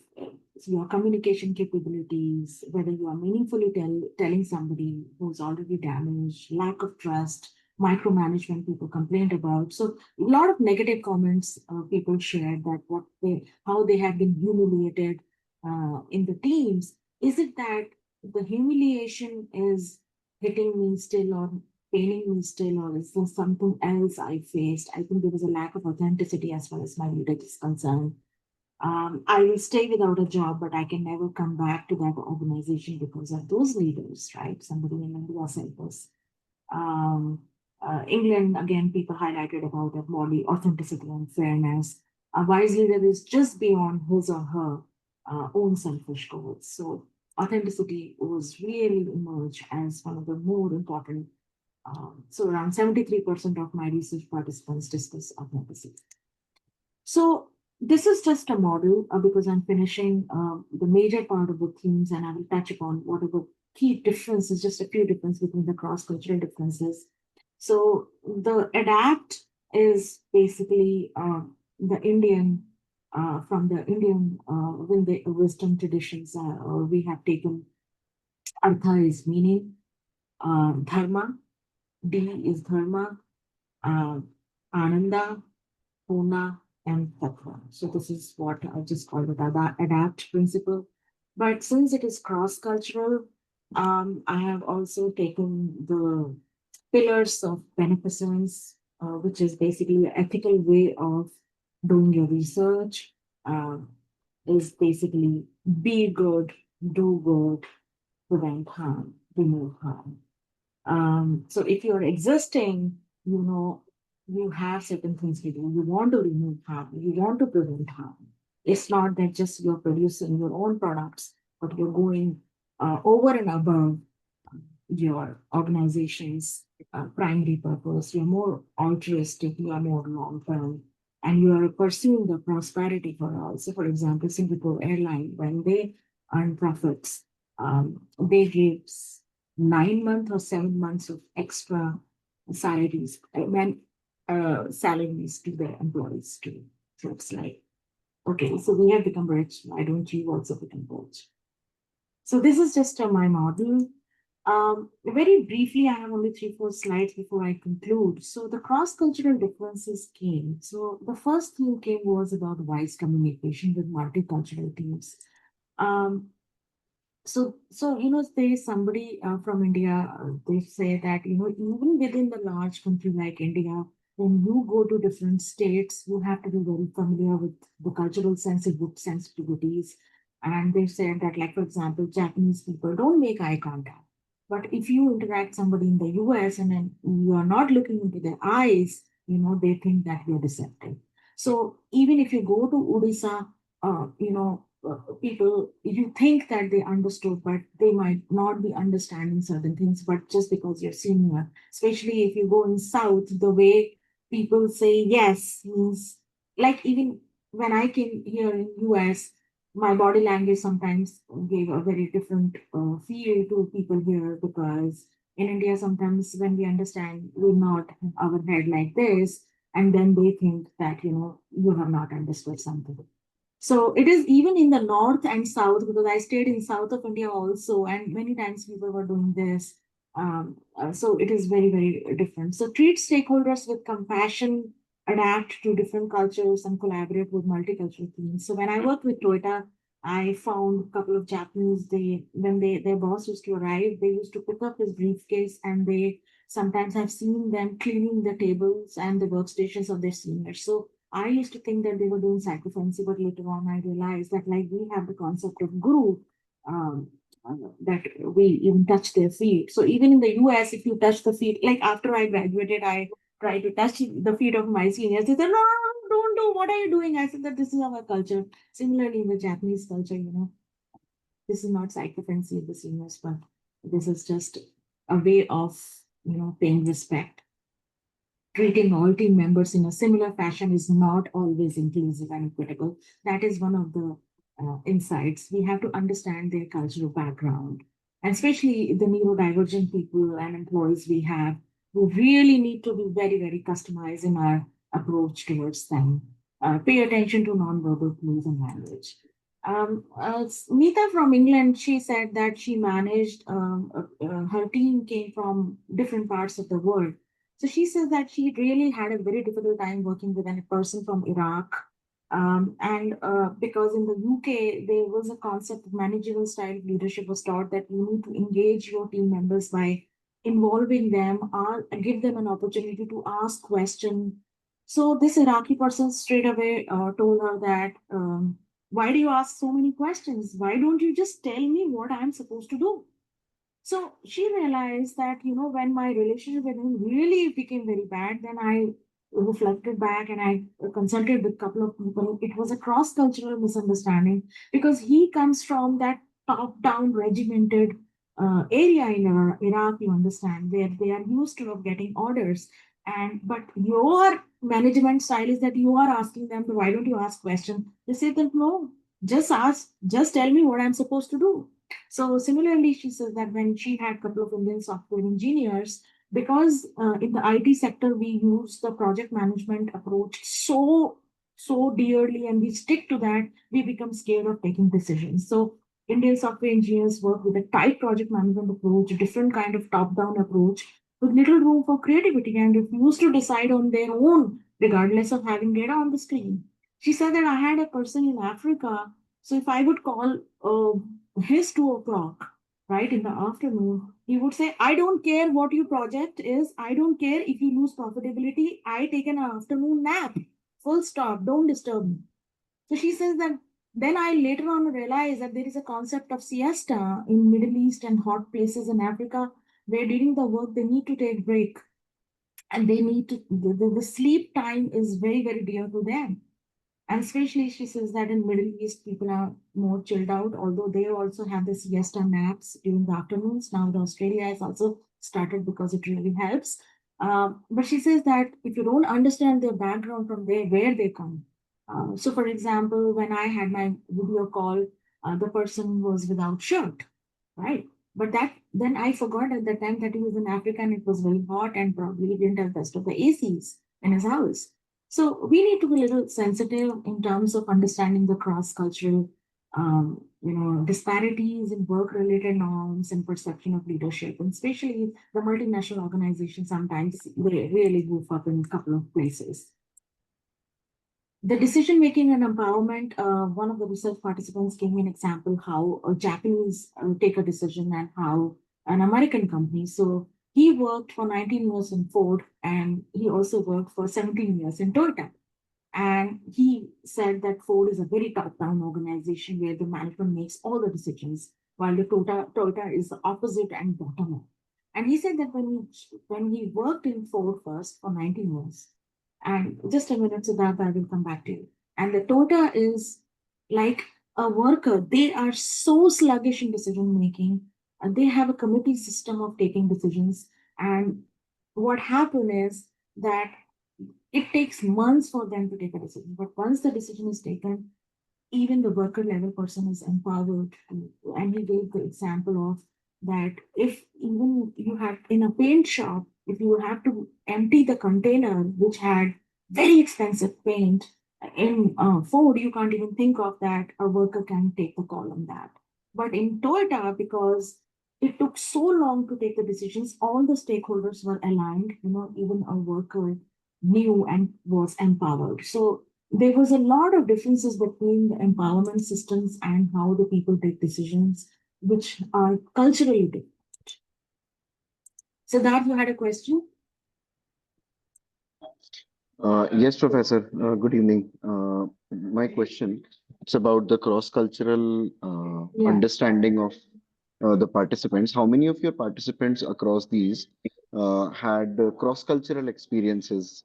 your communication capabilities, whether you are meaningfully telling somebody who's already damaged, lack of trust, micromanagement people complained about. So a lot of negative comments people shared that how they have been humiliated in the teams. Is it that the humiliation is hitting me still or paining me still, or is there something else I faced? I think there was a lack of authenticity as far as my leadership is concerned. I will stay without a job, but I can never come back to that organization because of those leaders, right? Somebody in India said this. Um, England, again, people highlighted about that body authenticity and fairness. A wise leader is just beyond his or her own selfish goals. So authenticity was really emerged as one of the more important. So around 73% of my research participants discuss authenticity. So this is just a model because I'm finishing the major part of the themes, and I will touch upon what are the key differences, just a few differences between the cross-cultural differences. So the adapt is basically the Indian, from the Indian wisdom traditions. We have taken artha is meaning, dharma, D is dharma, uh, ananda, Pune, and Tattva. So this is what I just called it adapt principle. But since it is cross-cultural, I have also taken the pillars of beneficence, which is basically an ethical way of doing your research. Is basically be good, do good, prevent harm, remove harm. So if you're existing, you have certain things to do. You want to remove harm, you want to prevent harm. It's not that just you're producing your own products, but you're going over and above your organization's primary purpose. You're more altruistic, you are more long term, and you are pursuing the prosperity for all. So, for example, Singapore Airline, when they earn profits, they give 9 months or 7 months of extra salaries to their employees too. So it's like, okay, so we have become rich. Why don't you also become rich? So this is just my model. Very briefly, I have only 3, 4 slides before I conclude. So the cross-cultural differences came. So the first thing came was about wise communication with multicultural teams. So there's somebody from India. They say that even within the large country like India, when you go to different states, you have to be very familiar with the cultural sensitivities. And they said that, like for example, Japanese people don't make eye contact. But if you interact somebody in the US and then you are not looking into their eyes, they think that you're deceptive. So even if you go to Odisha, people, you think that they understood, but they might not be understanding certain things. But just because you're senior, especially if you go in South, the way people say yes means, like, even when I came here in US, my body language sometimes gave a very different feel to people here, because in India, sometimes when we understand, we nod our head like this, and then they think that, you have not understood something. So it is even in the north and south, because I stayed in south of India also, and many times people were doing this. So it is very, very different. So treat stakeholders with compassion, adapt to different cultures, and collaborate with multicultural teams. So when I worked with Toyota, I found a couple of Japanese. Their boss used to arrive, they used to pick up his briefcase, and they sometimes have seen them cleaning the tables and the workstations of their seniors. So I used to think that they were doing sacrifice, but later on I realized that like we have the concept of guru. Um, that we even touch their feet. So even in the US, if you touch the feet, like after I graduated, I tried to touch the feet of my seniors. They said, no, no, no, don't do. What are you doing? I said that this is our culture. Similarly, in the Japanese culture, this is not sacrificing of the seniors, but this is just a way of, paying respect. Treating all team members in a similar fashion is not always inclusive and equitable. That is one of the insights. We have to understand their cultural background, and especially the neurodivergent people and employees we have, who really need to be very, very customized in our approach towards them. Pay attention to nonverbal clues and language. Meeta from England, she said that she managed, her team came from different parts of the world, so she says that she really had a very difficult time working with a person from Iraq. And because in the UK, there was a concept of managerial style of leadership was taught that you need to engage your team members by involving them or give them an opportunity to ask questions. So this Iraqi person straight away told her that, why do you ask so many questions? Why don't you just tell me what I'm supposed to do? So she realized that, when my relationship with him really became very bad, then I reflected back and I consulted with a couple of people. It was a cross cultural misunderstanding because he comes from that top down regimented area in Iraq, you understand, where they are used to of getting orders. But your management style is that you are asking them, why don't you ask questions? They say that no, just ask, just tell me what I'm supposed to do. So similarly, she says that when she had a couple of Indian software engineers, because in the IT sector we use the project management approach so dearly, and we stick to that, we become scared of taking decisions. So Indian software engineers work with a tight project management approach, a different kind of top-down approach, with little room for creativity, and refuse to decide on their own, regardless of having data on the screen. She said that I had a person in Africa, so if I would call his 2 o'clock, right, in the afternoon, he would say, I don't care what your project is. I don't care if you lose profitability. I take an afternoon nap. Full stop. Don't disturb me. So she says that then I later on realized that there is a concept of siesta in Middle East and hot places in Africa where during the work they need to take break, and they need to the sleep time is very, very dear to them. And especially, she says that in Middle East, people are more chilled out, although they also have the siesta naps during the afternoons. Now, the Australia has also started because it really helps. But she says that if you don't understand their background from where they come. So, for example, when I had my video call, the person was without shirt, right? But that then I forgot at the time that he was in Africa and it was very hot and probably he didn't have best of the ACs in his house. So we need to be a little sensitive in terms of understanding the cross-cultural, disparities in work-related norms and perception of leadership, and especially the multinational organizations. Sometimes they really goof up in a couple of places. The decision making and empowerment. One of the research participants gave me an example how a Japanese take a decision and how an American company. So he worked for 19 years in Ford, and he also worked for 17 years in Toyota. And he said that Ford is a very top-down organization where the management makes all the decisions, while the Toyota is the opposite and bottom-up. And he said that when he worked in Ford first for 19 years, and just a minute, Siddharth, I will come back to you. And the Toyota is like a worker. They are so sluggish in decision making, and they have a committee system of taking decisions. And what happened is that it takes months for them to take a decision. But once the decision is taken, even the worker level person is empowered to, and he gave the example of that if even you have in a paint shop, if you have to empty the container which had very expensive paint in Ford, you can't even think of that a worker can take the call on that. But in Toyota, because it took so long to take the decisions. All the stakeholders were aligned, even a worker knew and was empowered. So there was a lot of differences between the empowerment systems and how the people take decisions, which are culturally different. So that you had a question? Yes, Professor. Good evening. My question, it's about the cross-cultural understanding of the participants. How many of your participants across these had cross-cultural experiences?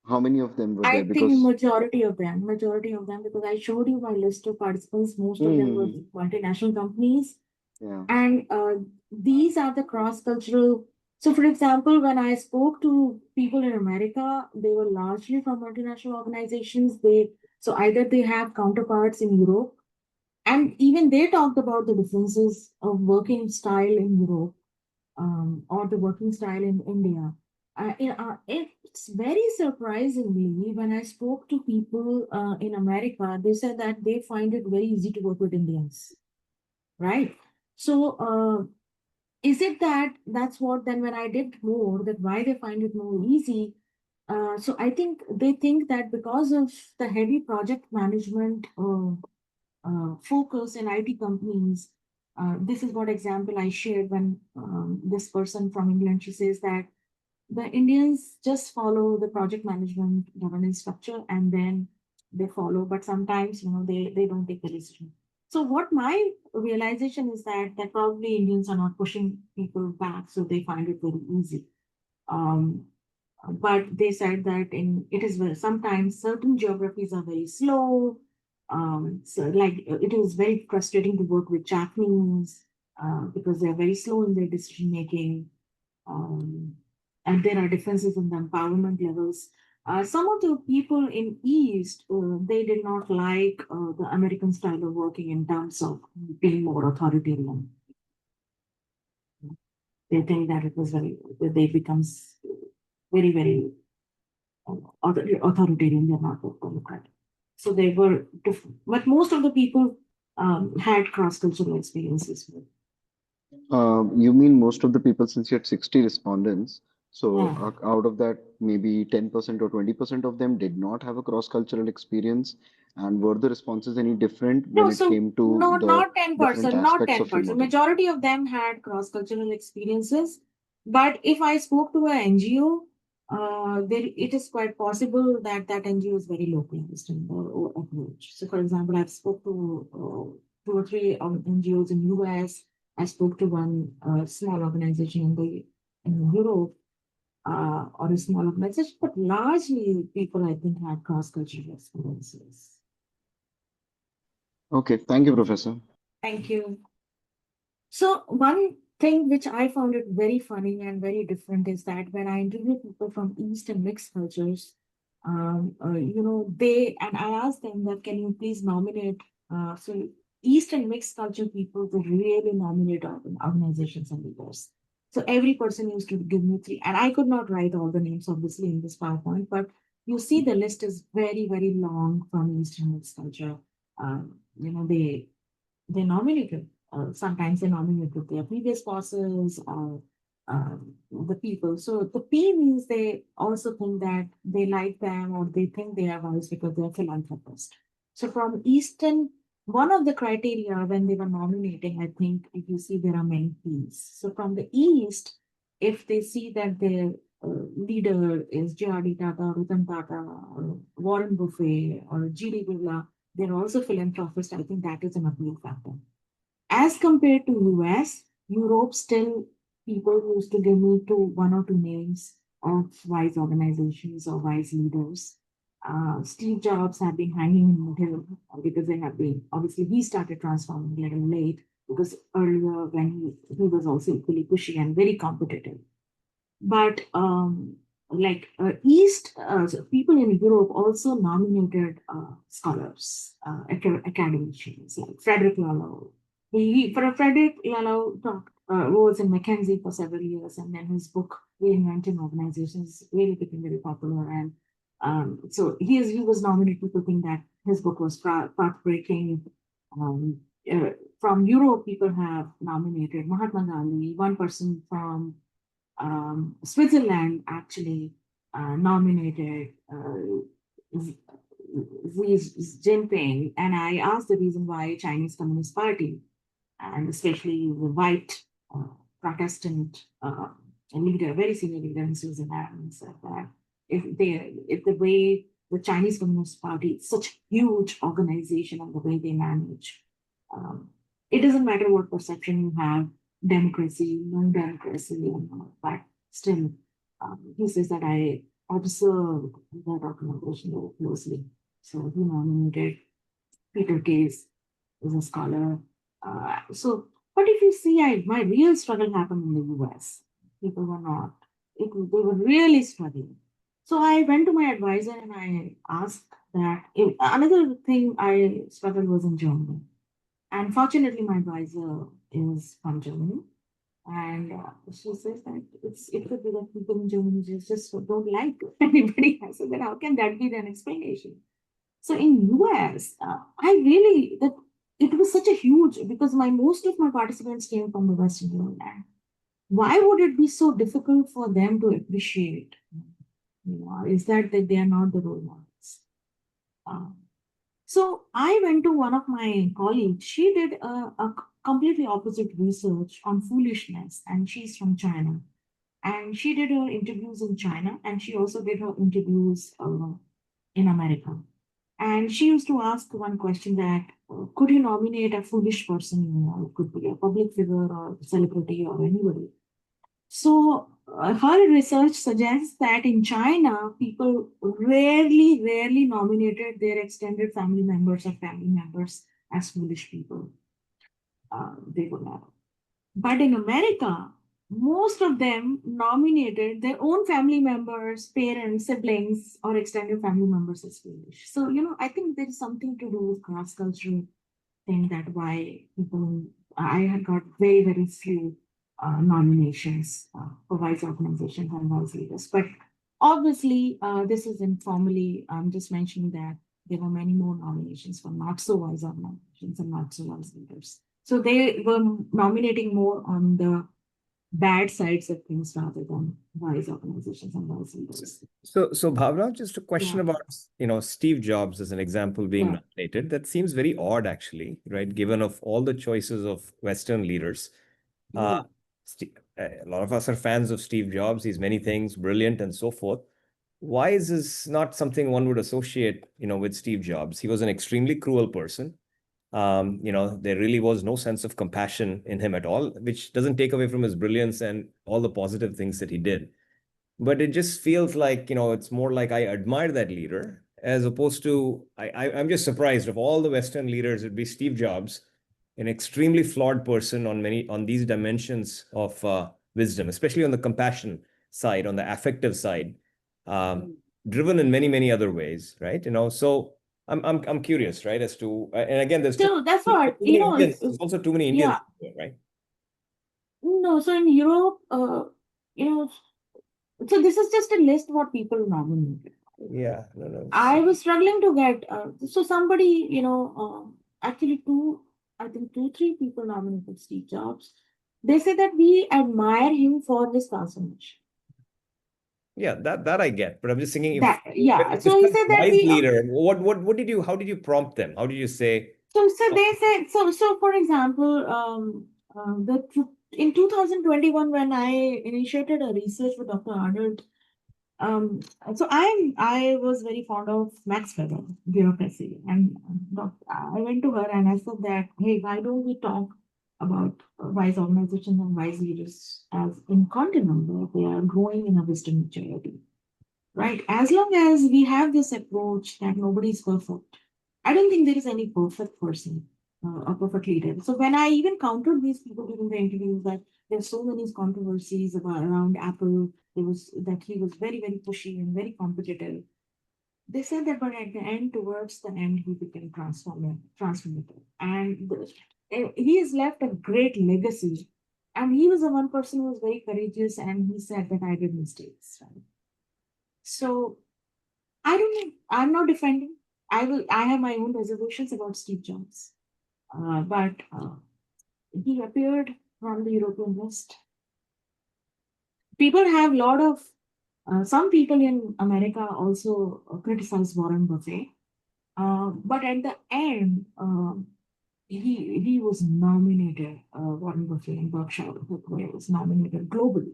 How many of them were there? I think Because majority of them, because I showed you my list of participants. Most of them were hmm, multinational companies. yeah. And these are the cross-cultural. So, for example, when I spoke to people in America, they were largely from multinational organizations. So either they have counterparts in Europe, and even they talked about the differences of working style in Europe, or the working style in India. It's very surprisingly, when I spoke to people in America, they said that they find it very easy to work with Indians, right? So, is it that that's what then when I did more, that why they find it more easy? So I think they think that because of the heavy project management focus in IT companies, this is what example I shared when this person from England, she says that the Indians just follow the project management governance structure and then they follow, but sometimes, they don't take the decision. So what my realization is that probably Indians are not pushing people back, so they find it very easy. Um, but they said that sometimes certain geographies are very slow. So like it is very frustrating to work with Japanese because they're very slow in their decision making. Um, and there are differences in the empowerment levels. Some of the people in East, they did not like the American style of working in terms of being more authoritarian. They think that they becomes very, very authoritarian. They're not democratic. So they were different. But most of the people had cross-cultural experiences. You mean most of the people, since you had 60 respondents, so Yeah. out of that, maybe 10% or 20% of them did not have a cross-cultural experience. And were the responses any different when No, it so came to no, the not different 10%, not aspects of your 10%. model? Majority of them had cross-cultural experiences. But if I spoke to an NGO, it is quite possible that that NGO is very localized in their approach. So, for example, I've spoke to 2 or 3 NGOs in US. I spoke to one small organization in Europe, or a small organization, but largely people I think had cross-cultural experiences. Okay, thank you, Professor. Thank you. So one thing which I found it very funny and very different is that when I interview people from East and mixed cultures, and I asked them that, can you please nominate, so East and mixed culture people, they really nominate organizations and leaders. So every person used to give me 3, and I could not write all the names obviously in this PowerPoint, but you see the list is very, very long from East and mixed culture. They nominated. Sometimes they nominated their previous bosses or the people. So the P means they also think that they like them or they think they are wise because they're philanthropists. So from Eastern, one of the criteria when they were nominating, I think if you see there are many P's. So from the East, if they see that their leader is J.R.D. Tata, Ratan Tata, or Warren Buffett, or G.D. Birla, they're also philanthropists. I think that is an appeal factor. As compared to US, Europe still people used to give me 1 or 2 names of wise organizations or wise leaders. Steve Jobs have been hanging in the hill because they have been obviously he started transforming a little late because earlier when he was also equally pushy and very competitive. But so people in Europe also nominated scholars, academicians like Frederick Laloux. Frederick Laloux was in McKinsey for several years, and then his book Reinventing Organizations really became very popular. And so he was nominated. People think that his book was path breaking. Um, uh, from Europe, people have nominated Mahatma Gandhi. One person from Switzerland actually nominated Xi Jinping. And I asked the reason why Chinese Communist Party, and especially the white Protestant leader, very senior leader in Switzerland, said that if the way the Chinese Communist Party is such a huge organization and the way they manage, it doesn't matter what perception you have, democracy, no democracy, but still, he says that I observed that organization very closely. So he nominated Peter Case as a scholar. But if you see, my real struggle happened in the US. People were not. They were really struggling. So I went to my advisor and I asked that. Another thing I struggled was in Germany. And fortunately, my advisor is from Germany. And she says that it could be that people in Germany just don't like anybody. I said, then how can that be an explanation? So in US, it was such a huge, because most of my participants came from the Western world. And why would it be so difficult for them to appreciate? Is that they are not the role models? So I went to one of my colleagues. She did a completely opposite research on foolishness, and she's from China. And she did her interviews in China, and she also did her interviews in America. And she used to ask one question that, could you nominate a foolish person? It could be a public figure or celebrity or anybody. So her research suggests that in China, people rarely nominated their extended family members or family members as foolish people. They would have. But in America, most of them nominated their own family members, parents, siblings, or extended family members as foolish. So, I think there is something to do with cross-cultural thing, that why I had got very, very few nominations for wise organizations and wise leaders. But obviously, this is informally, I'm just mentioning that there were many more nominations for not so wise organizations and not so wise leaders. So they were nominating more on the bad sides of things rather than wise organizations and wise leaders. So Bhavna, just a question about, Steve Jobs as an example being nominated. That seems very odd, actually, right? Given of all the choices of Western leaders. A lot of us are fans of Steve Jobs. He's many things, brilliant and so forth. Why is this not something one would associate, with Steve Jobs? He was an extremely cruel person. There really was no sense of compassion in him at all, which doesn't take away from his brilliance and all the positive things that he did. But it just feels like, it's more like I admire that leader, as opposed to, I'm just surprised of all the Western leaders, it'd be Steve Jobs, an extremely flawed person on these dimensions of wisdom, especially on the compassion side, on the affective side, driven in many, many other ways, right? So I'm curious, right, as to, and again, there's that's what there's also too many Indians, right? No, so in Europe, so this is just a list what people nominated. Yeah, no. I was struggling to get so somebody, actually I think 2-3 people nominated Steve Jobs. They say that we admire him for his transformation. Yeah, that I get, but I'm just thinking so he said that leader. How did you prompt them? How did you say? So they said so. For example, in 2021 when I initiated a research with Dr. Arnold, so I was very fond of Max Weber, bureaucracy, and I went to her and I said that, hey, why don't we talk about wise organizations and wise leaders as in continuum where they are growing in a wisdom maturity, right? As long as we have this approach that nobody is perfect, I don't think there is any perfect person or perfect leader. So when I even counted these people during the interviews, that there's so many controversies around Apple, he was very, very pushy and very competitive. They said that, but at the end, towards the end, he became transformative. And he has left a great legacy. And he was the one person who was very courageous, and he said that I did mistakes. Right? So I don't know. I'm not defending. I have my own reservations about Steve Jobs. But he appeared from the European West. People have a lot of, some people in America also criticize Warren Buffett. But at the end, he was nominated, Warren Buffett and Berkshire Hathaway was nominated globally.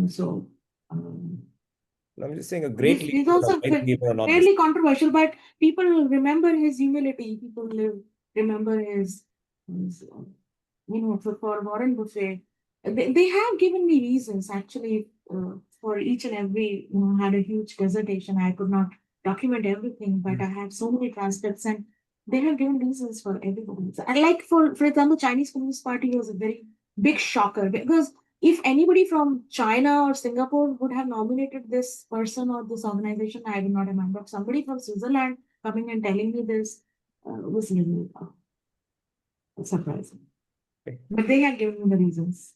So, I'm just saying a great he's leader, also a great leader, not fairly controversial, but people remember his humility. People remember his for Warren Buffett, they have given me reasons actually for each and every, had a huge dissertation. I could not document everything, but I have so many transcripts and they have given reasons for everybody. And like for example, Chinese Communist Party was a very big shocker because if anybody from China or Singapore would have nominated this person or this organization, I would not have known. But somebody from Switzerland coming and telling me this was really surprising. But they have given me the reasons.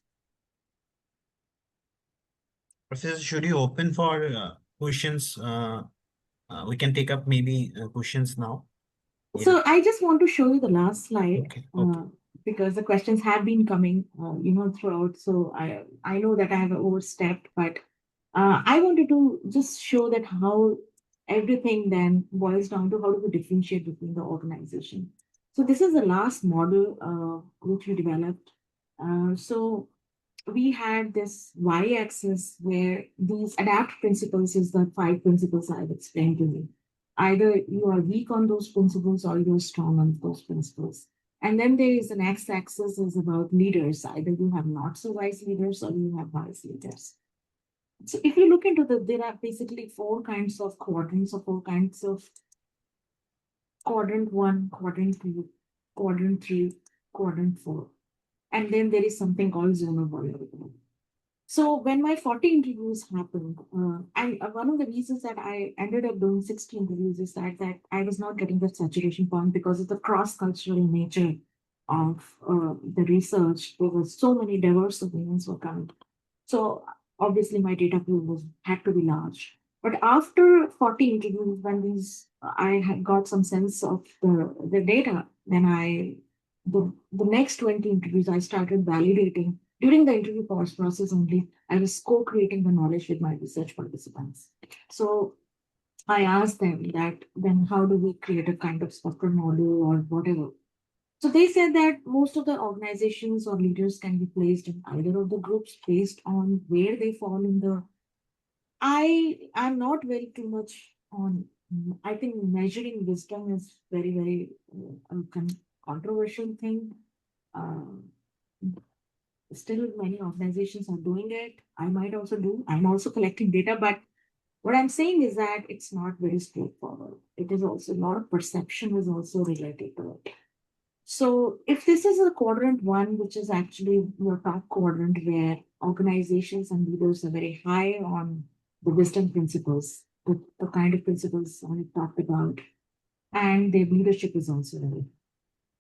Professor, should you open for questions? We can take up maybe questions now. So I just want to show you the last slide. Okay. Because the questions have been coming, throughout. So I know that I have overstepped, but I wanted to just show that how everything then boils down to how do we differentiate between the organization. So this is the last model which we developed. So we had this y-axis where these adapt principles is the 5 principles I've explained to you. Either you are weak on those principles or you're strong on those principles. And then there is an x-axis is about leaders. Either you have not so wise leaders or you have wise leaders. So if you look into there are basically 4 kinds of quadrants or 4 kinds of quadrant 1, quadrant 2, quadrant 3, quadrant 4. And then there is something called zone of vulnerability. So when my 40 interviews happened, and one of the reasons that I ended up doing 60 interviews is that I was not getting the saturation point because of the cross-cultural nature of the research. There were so many diverse opinions were coming. So obviously my data pool had to be large. But after 40 interviews, when I had got some sense of the data, then the next 20 interviews, I started validating. During the interview process only, I was co-creating the knowledge with my research participants. So I asked them that, then how do we create a kind of spectrum model or whatever? So they said that most of the organizations or leaders can be placed in either of the groups based on where they fall in the. I am not very too much on. I think measuring wisdom is very, very controversial thing. Still, many organizations are doing it. I might also do. I'm also collecting data, but what I'm saying is that it's not very straightforward. It is also a lot of perception is also related to it. So if this is a quadrant 1, which is actually your top quadrant where organizations and leaders are very high on the wisdom principles, the kind of principles I talked about, and their leadership is also very.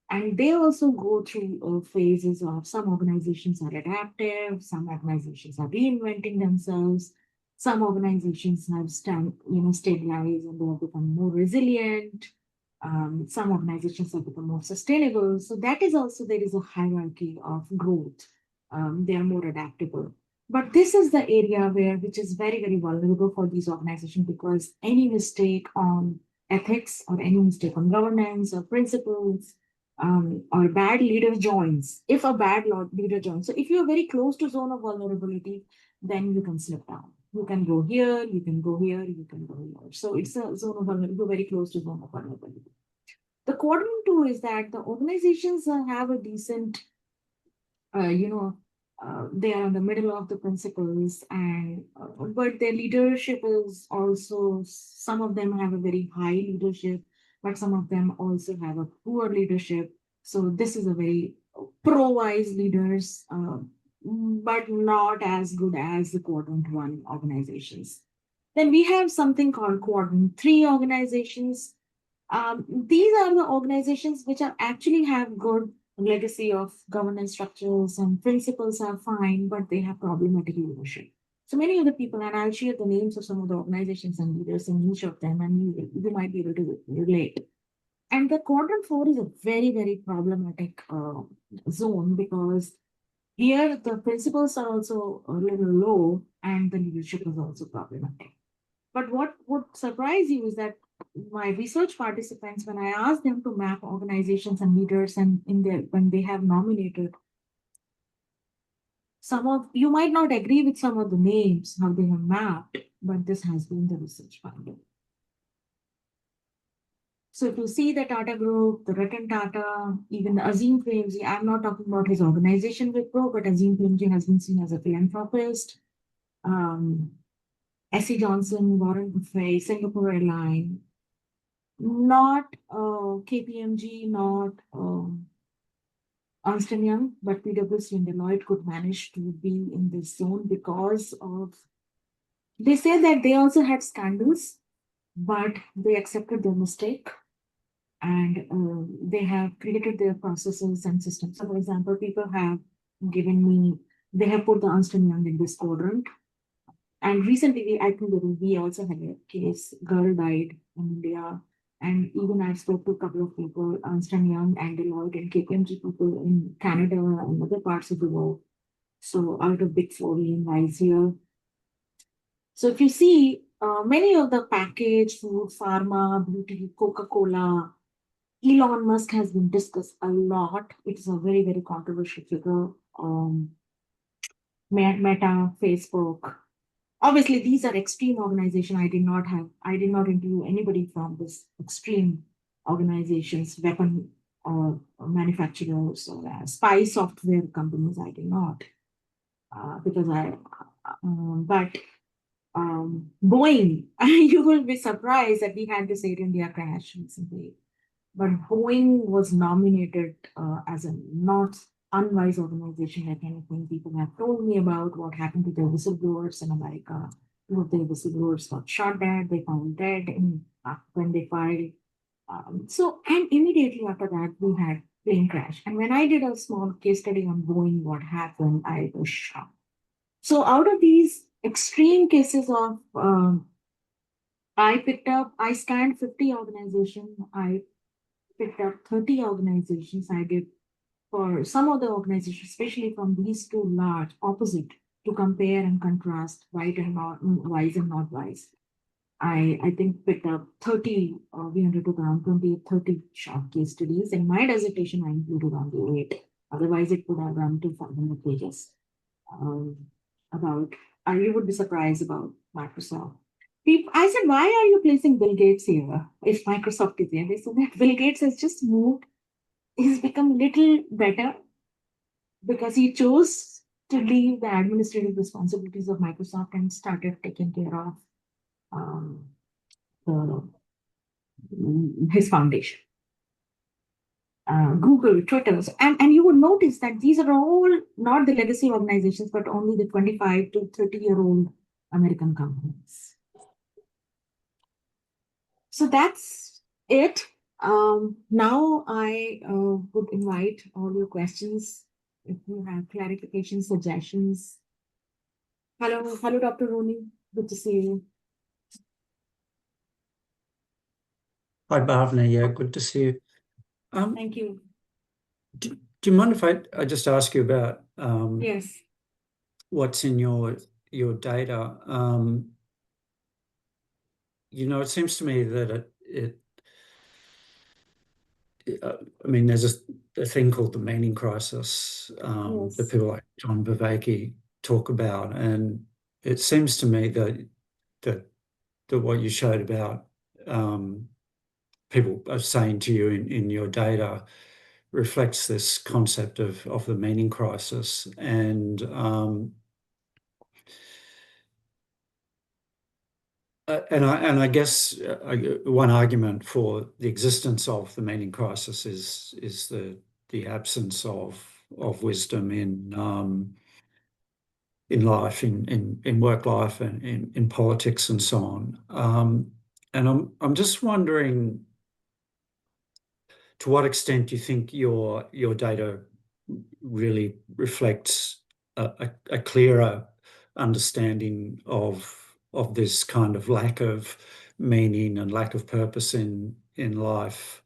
And they also go through phases of some organizations are adaptive, some organizations are reinventing themselves, some organizations have stabilized and they have become more resilient. Some organizations have become more sustainable. So that is also, there is a hierarchy of growth. They are more adaptable. But this is the area which is very, very vulnerable for these organizations because any mistake on ethics or any mistake on governance or principles or bad leader joins, if a bad leader joins. So if you're very close to zone of vulnerability, then you can slip down. You can go here, you can go here, you can go here. So it's a zone of vulnerability, you're very close to zone of vulnerability. The quadrant 2 is that the organizations have a decent, they are in the middle of the principles and but their leadership is also, some of them have a very high leadership, but some of them also have a poor leadership. So this is a very pro-wise leaders, but not as good as the quadrant 1 organizations. Then we have something called quadrant 3 organizations. These are the organizations which are actually have good legacy of governance structures and principles are fine, but they have problematic leadership. So many of the people, and I'll share the names of some of the organizations and leaders in each of them, and you might be able to relate. And the quadrant 4 is a very, very problematic zone, because here the principles are also a little low and the leadership is also problematic. But what would surprise you is that my research participants, when I asked them to map organizations and leaders, and when they have nominated, some of you might not agree with some of the names, how they have mapped, but this has been the research finding. So if you see the Tata Group, the Ratan Tata, even Azim Premji, I'm not talking about his organization Wipro, but Azim Premji has been seen as a philanthropist. S.C. Johnson, Warren Buffett, Singapore Airline, not KPMG, not Ernst & Young, but PwC and Deloitte could manage to be in this zone because of, they say that they also had scandals, but they accepted their mistake and they have created their processes and systems. So, for example, people have given me, they have put the Ernst & Young in this quadrant. And recently, I think we also had a case, girl died in India. And even I spoke to a couple of people, Ernst & Young and Deloitte and KPMG people in Canada and other parts of the world. So out of Big Four, we invite here. So if you see, many of the packaged food, pharma, beauty, Coca-Cola, Elon Musk has been discussed a lot. It's a very, very controversial figure. Meta, Facebook. Obviously, these are extreme organizations. I did not interview anybody from this extreme organizations, weapon manufacturers or spy software companies. I did not, because but Boeing, you will be surprised that we had this Air India crash recently. But Boeing was nominated as a not unwise organization, like anything people have told me about what happened to their whistleblowers in America. Two of their whistleblowers got shot dead, they found dead when they filed. And immediately after that, we had plane crash. And when I did a small case study on Boeing, what happened, I was shocked. So out of these extreme cases of, I scanned 50 organizations, I picked up 30 organizations. I did for some of the organizations, especially from these two large opposite, to compare and contrast right and not wise and not wise. I think picked up 30, we undertook around 20, 30 short case studies. In my dissertation, I included only 8. Otherwise, it would have run to 500 pages. You would be surprised about Microsoft. I said, why are you placing Bill Gates here if Microsoft is here? They said that Bill Gates has just moved. He's become a little better because he chose to leave the administrative responsibilities of Microsoft and started taking care of his foundation. Google, Twitter, and you would notice that these are all not the legacy organizations, but only the 25 to 30-year-old American companies. So that's it. Now I would invite all your questions. If you have clarifications, suggestions. Hello, Dr. Rooney. Good to see you. Hi, Bhavna. Yeah, good to see you. Thank you. Do you mind if I just ask you about yes, what's in your data? It seems to me that I mean, there's a thing called the meaning crisis that people like John Bevacki talk about, and it seems to me that what you showed about people are saying to you in your data reflects this concept of the meaning crisis. And I guess one argument for the existence of the meaning crisis is the absence of wisdom in life, in work life, and in politics and so on. And I'm just wondering to what extent do you think your data really reflects a clearer understanding of this kind of lack of meaning and lack of purpose in life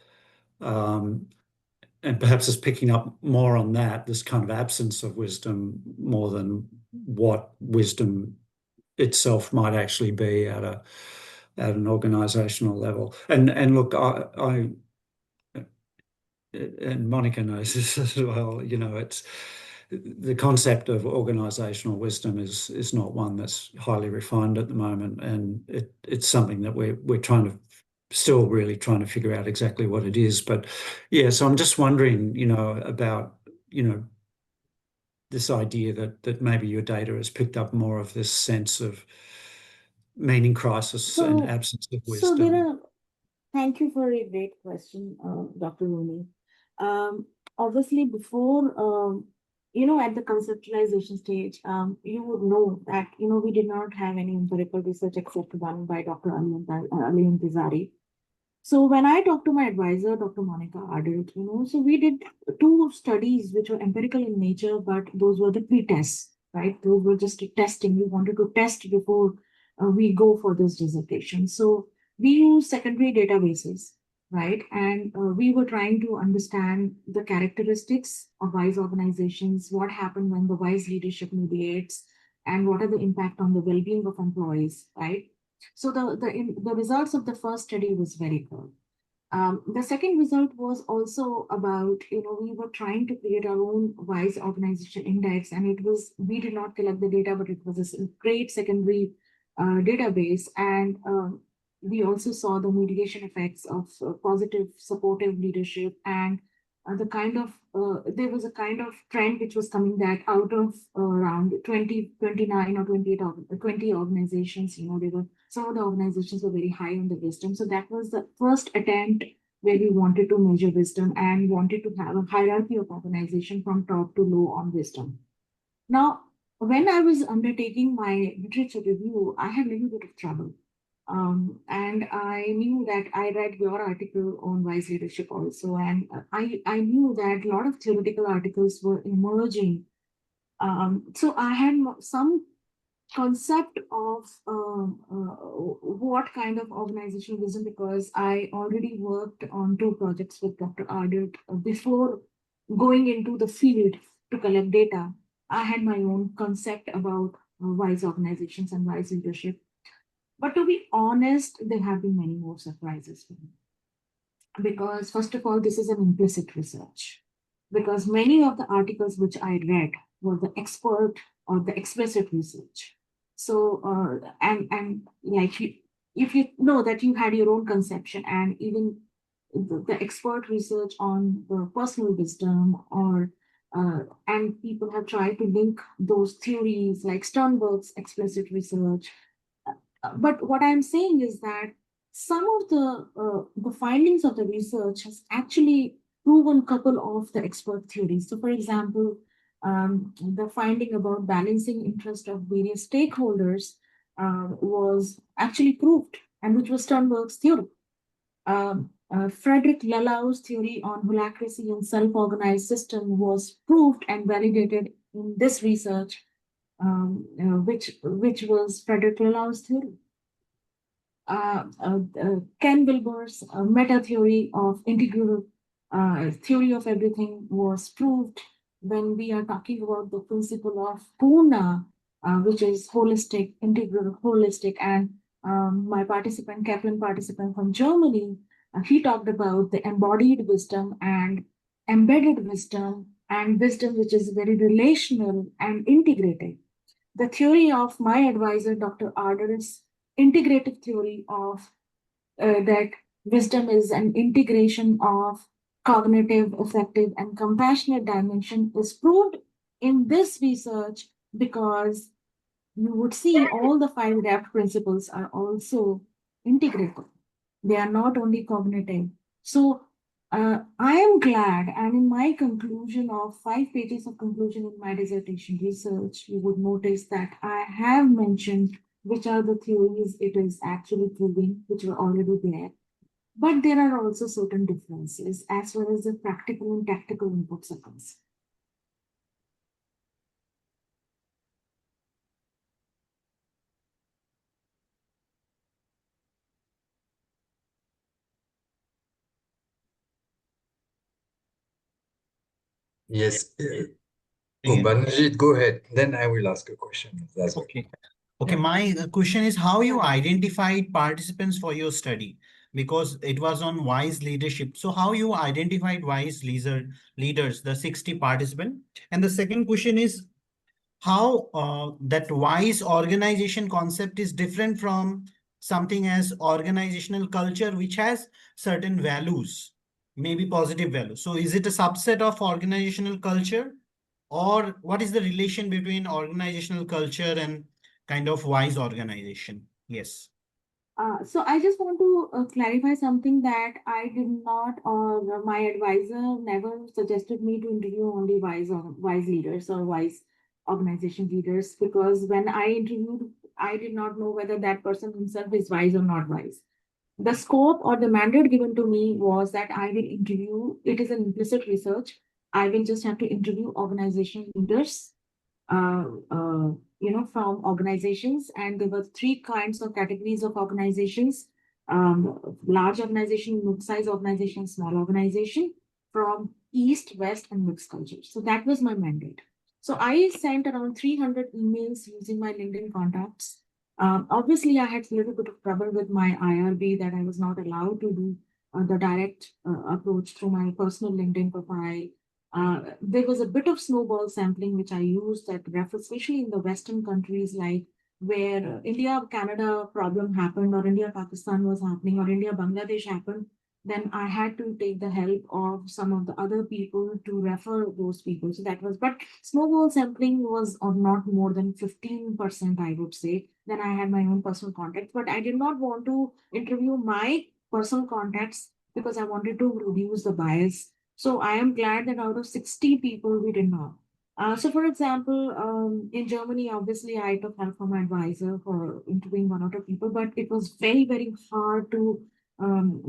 And perhaps it's picking up more on that, this kind of absence of wisdom, more than what wisdom itself might actually be at an organizational level. And look, I and Monica knows this as well, it's the concept of organizational wisdom is not one that's highly refined at the moment, and it's something that we're still really trying to figure out exactly what it is. But yeah, so I'm just wondering, about this idea that maybe your data has picked up more of this sense of meaning crisis and absence of wisdom. Thank you for a great question, Dr. Rooney. Obviously, before, at the conceptualization stage, you would know that, we did not have any empirical research except one by Dr. Ali Intizari. So when I talked to my advisor, Dr. Monica Ardent, so we did two studies which were empirical in nature, but those were the pre-tests, right? Those were just testing. We wanted to test before we go for this dissertation. So we use secondary databases, right? And we were trying to understand the characteristics of WISE organizations, what happened when the WISE leadership mediates, and what are the impact on the well-being of employees, right? So the results of the first study was very good. The second result was also about, we were trying to create our own WISE organization index, and we did not collect the data, but it was a great secondary database. And we also saw the mediation effects of positive, supportive leadership, and there was a kind of trend which was coming that out of around 20, 29 or 28, 20 organizations, some of the organizations were very high on the wisdom. So that was the first attempt where we wanted to measure wisdom and wanted to have a hierarchy of organization from top to low on wisdom. Now, when I was undertaking my literature review, I had a little bit of trouble. And I knew that I read your article on WISE leadership also, and I knew that a lot of theoretical articles were emerging. So I had some concept of what kind of organizational vision, because I already worked on two projects with Dr. Ardent before going into the field to collect data. I had my own concept about WISE organizations and WISE leadership. But to be honest, there have been many more surprises for me. Because, first of all, this is an implicit research. Because many of the articles which I read were the expert or the explicit research. So, and like if you know that you had your own conception, and even the expert research on the personal wisdom, or and people have tried to link those theories like Sternberg's explicit research. But what I'm saying is that some of the findings of the research has actually proven couple of the expert theories. So, for example, the finding about balancing interest of various stakeholders was actually proved, and which was Sternberg's theory. Frederick Lalau's theory on holacracy and self-organized system was proved and validated in this research, which was Frederick Lalau's theory. Ken Wilber's meta theory of integral theory of everything was proved when we are talking about the principle of Purna, which is holistic, integral, holistic. And my Kaplan participant from Germany, he talked about the embodied wisdom and embedded wisdom, and wisdom which is very relational and integrated. The theory of my advisor, Dr. Ardent's integrative theory of that wisdom is an integration of cognitive, affective, and compassionate dimension is proved in this research, because you would see all the 5 depth principles are also integrated. They are not only cognitive. So I am glad, and in my conclusion of 5 pages of conclusion in my dissertation research, you would notice that I have mentioned which are the theories it is actually proving, which were already there. But there are also certain differences as far as the practical and tactical inputs are concerned. Yes. Yeah. Banjit, go ahead. Then I will ask a question. That's Okay. Okay, my question is how you identified participants for your study, because it was on wise leadership. So how you identified wise leaders, the 60 participant? And the second question is how that wise organization concept is different from something as organizational culture, which has certain values, maybe positive values. So is it a subset of organizational culture, or what is the relation between organizational culture and kind of wise organization? Yes. So I just want to clarify something that I did not, or my advisor never suggested me to interview only wise leaders or wise organization leaders, because when I interviewed, I did not know whether that person himself is wise or not wise. The scope or the mandate given to me was that I will interview, it is an implicit research. I will just have to interview organization leaders, uh, uh, from organizations. And there were three kinds of categories of organizations: large organization, mid-size organization, small organization, from East, West, and mixed cultures. So that was my mandate. So I sent around 300 emails using my LinkedIn contacts. Obviously, I had a little bit of trouble with my IRB that I was not allowed to do the direct approach through my personal LinkedIn profile. There was a bit of snowball sampling which I used that especially in the Western countries, like where India Canada problem happened, or India Pakistan was happening, or India Bangladesh happened. Then I had to take the help of some of the other people to refer those people. So that was, but snowball sampling was of not more than 15%, I would say. Then I had my own personal contacts, but I did not want to interview my personal contacts because I wanted to reduce the bias. So I am glad that out of 60 people, we did not. So, for example, in Germany, obviously, I took help from my advisor for interviewing one or two people, but it was very, very hard to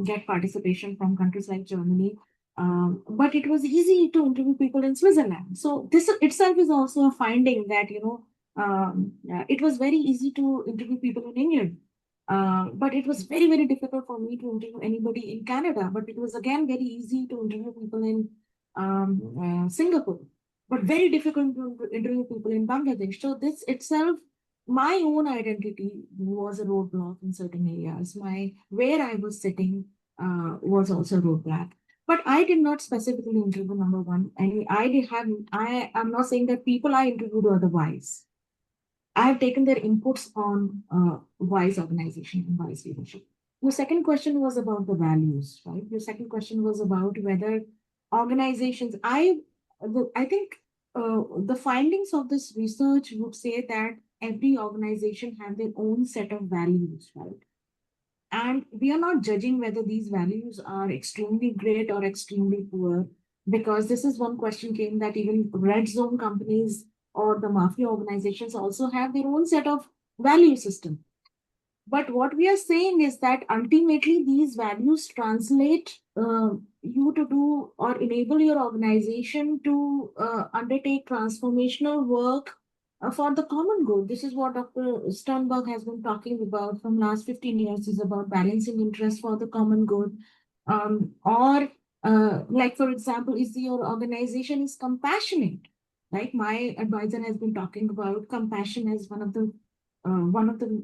get participation from countries like Germany. But it was easy to interview people in Switzerland. So this itself is also a finding that, it was very easy to interview people in England. But it was very, very difficult for me to interview anybody in Canada. But it was again very easy to interview people in Singapore, but very difficult to interview people in Bangladesh. So this itself, my own identity was a roadblock in certain areas. My where I was sitting was also a roadblock. But I did not specifically interview number one. And I did have. I am not saying that people I interviewed were otherwise. I have taken their inputs on wise organization and wise leadership. Your second question was about the values, right? Your second question was about whether organizations. I think the findings of this research would say that every organization has their own set of values, right? And we are not judging whether these values are extremely great or extremely poor, because this is one question came that even red zone companies or the mafia organizations also have their own set of value system. But what we are saying is that ultimately these values translate you to do or enable your organization to undertake transformational work for the common good. This is what Dr. Sternberg has been talking about from last 15 years, is about balancing interest for the common good. Or like, for example, is your organization is compassionate? Like my advisor has been talking about compassion as one of the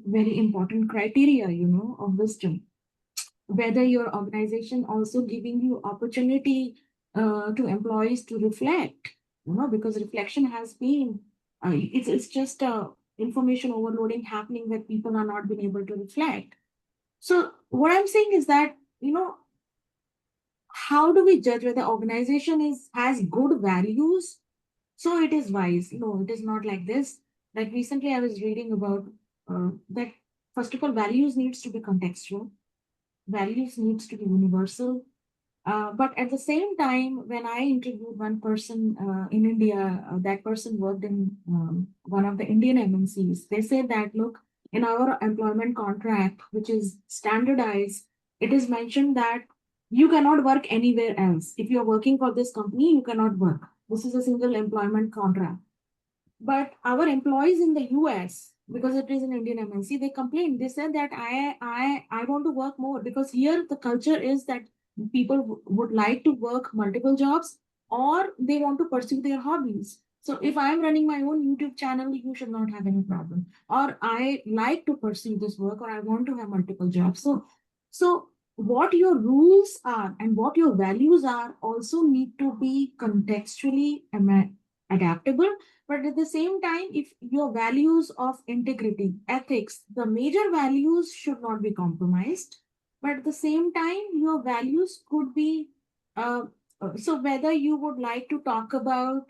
very important criteria, of wisdom. Whether your organization also giving you opportunity to employees to reflect, because reflection has been, it's just information overloading happening where people are not being able to reflect. So what I'm saying is that, how do we judge whether organization has good values so it is wise? No, it is not like this. Like recently, I was reading about that. First of all, values needs to be contextual. Values needs to be universal. But at the same time, when I interviewed one person in India, that person worked in one of the Indian MNCs. They said that, look, in our employment contract, which is standardized, it is mentioned that you cannot work anywhere else. If you're working for this company, you cannot work. This is a single employment contract. But our employees in the US, because it is an Indian MNC, they complained. They said that I want to work more, because here the culture is that people would like to work multiple jobs, or they want to pursue their hobbies. So if I'm running my own YouTube channel, you should not have any problem. Or I like to pursue this work, or I want to have multiple jobs. So what your rules are and what your values are also need to be contextually adaptable. But at the same time, if your values of integrity, ethics, the major values should not be compromised. But at the same time, your values could be so whether you would like to talk about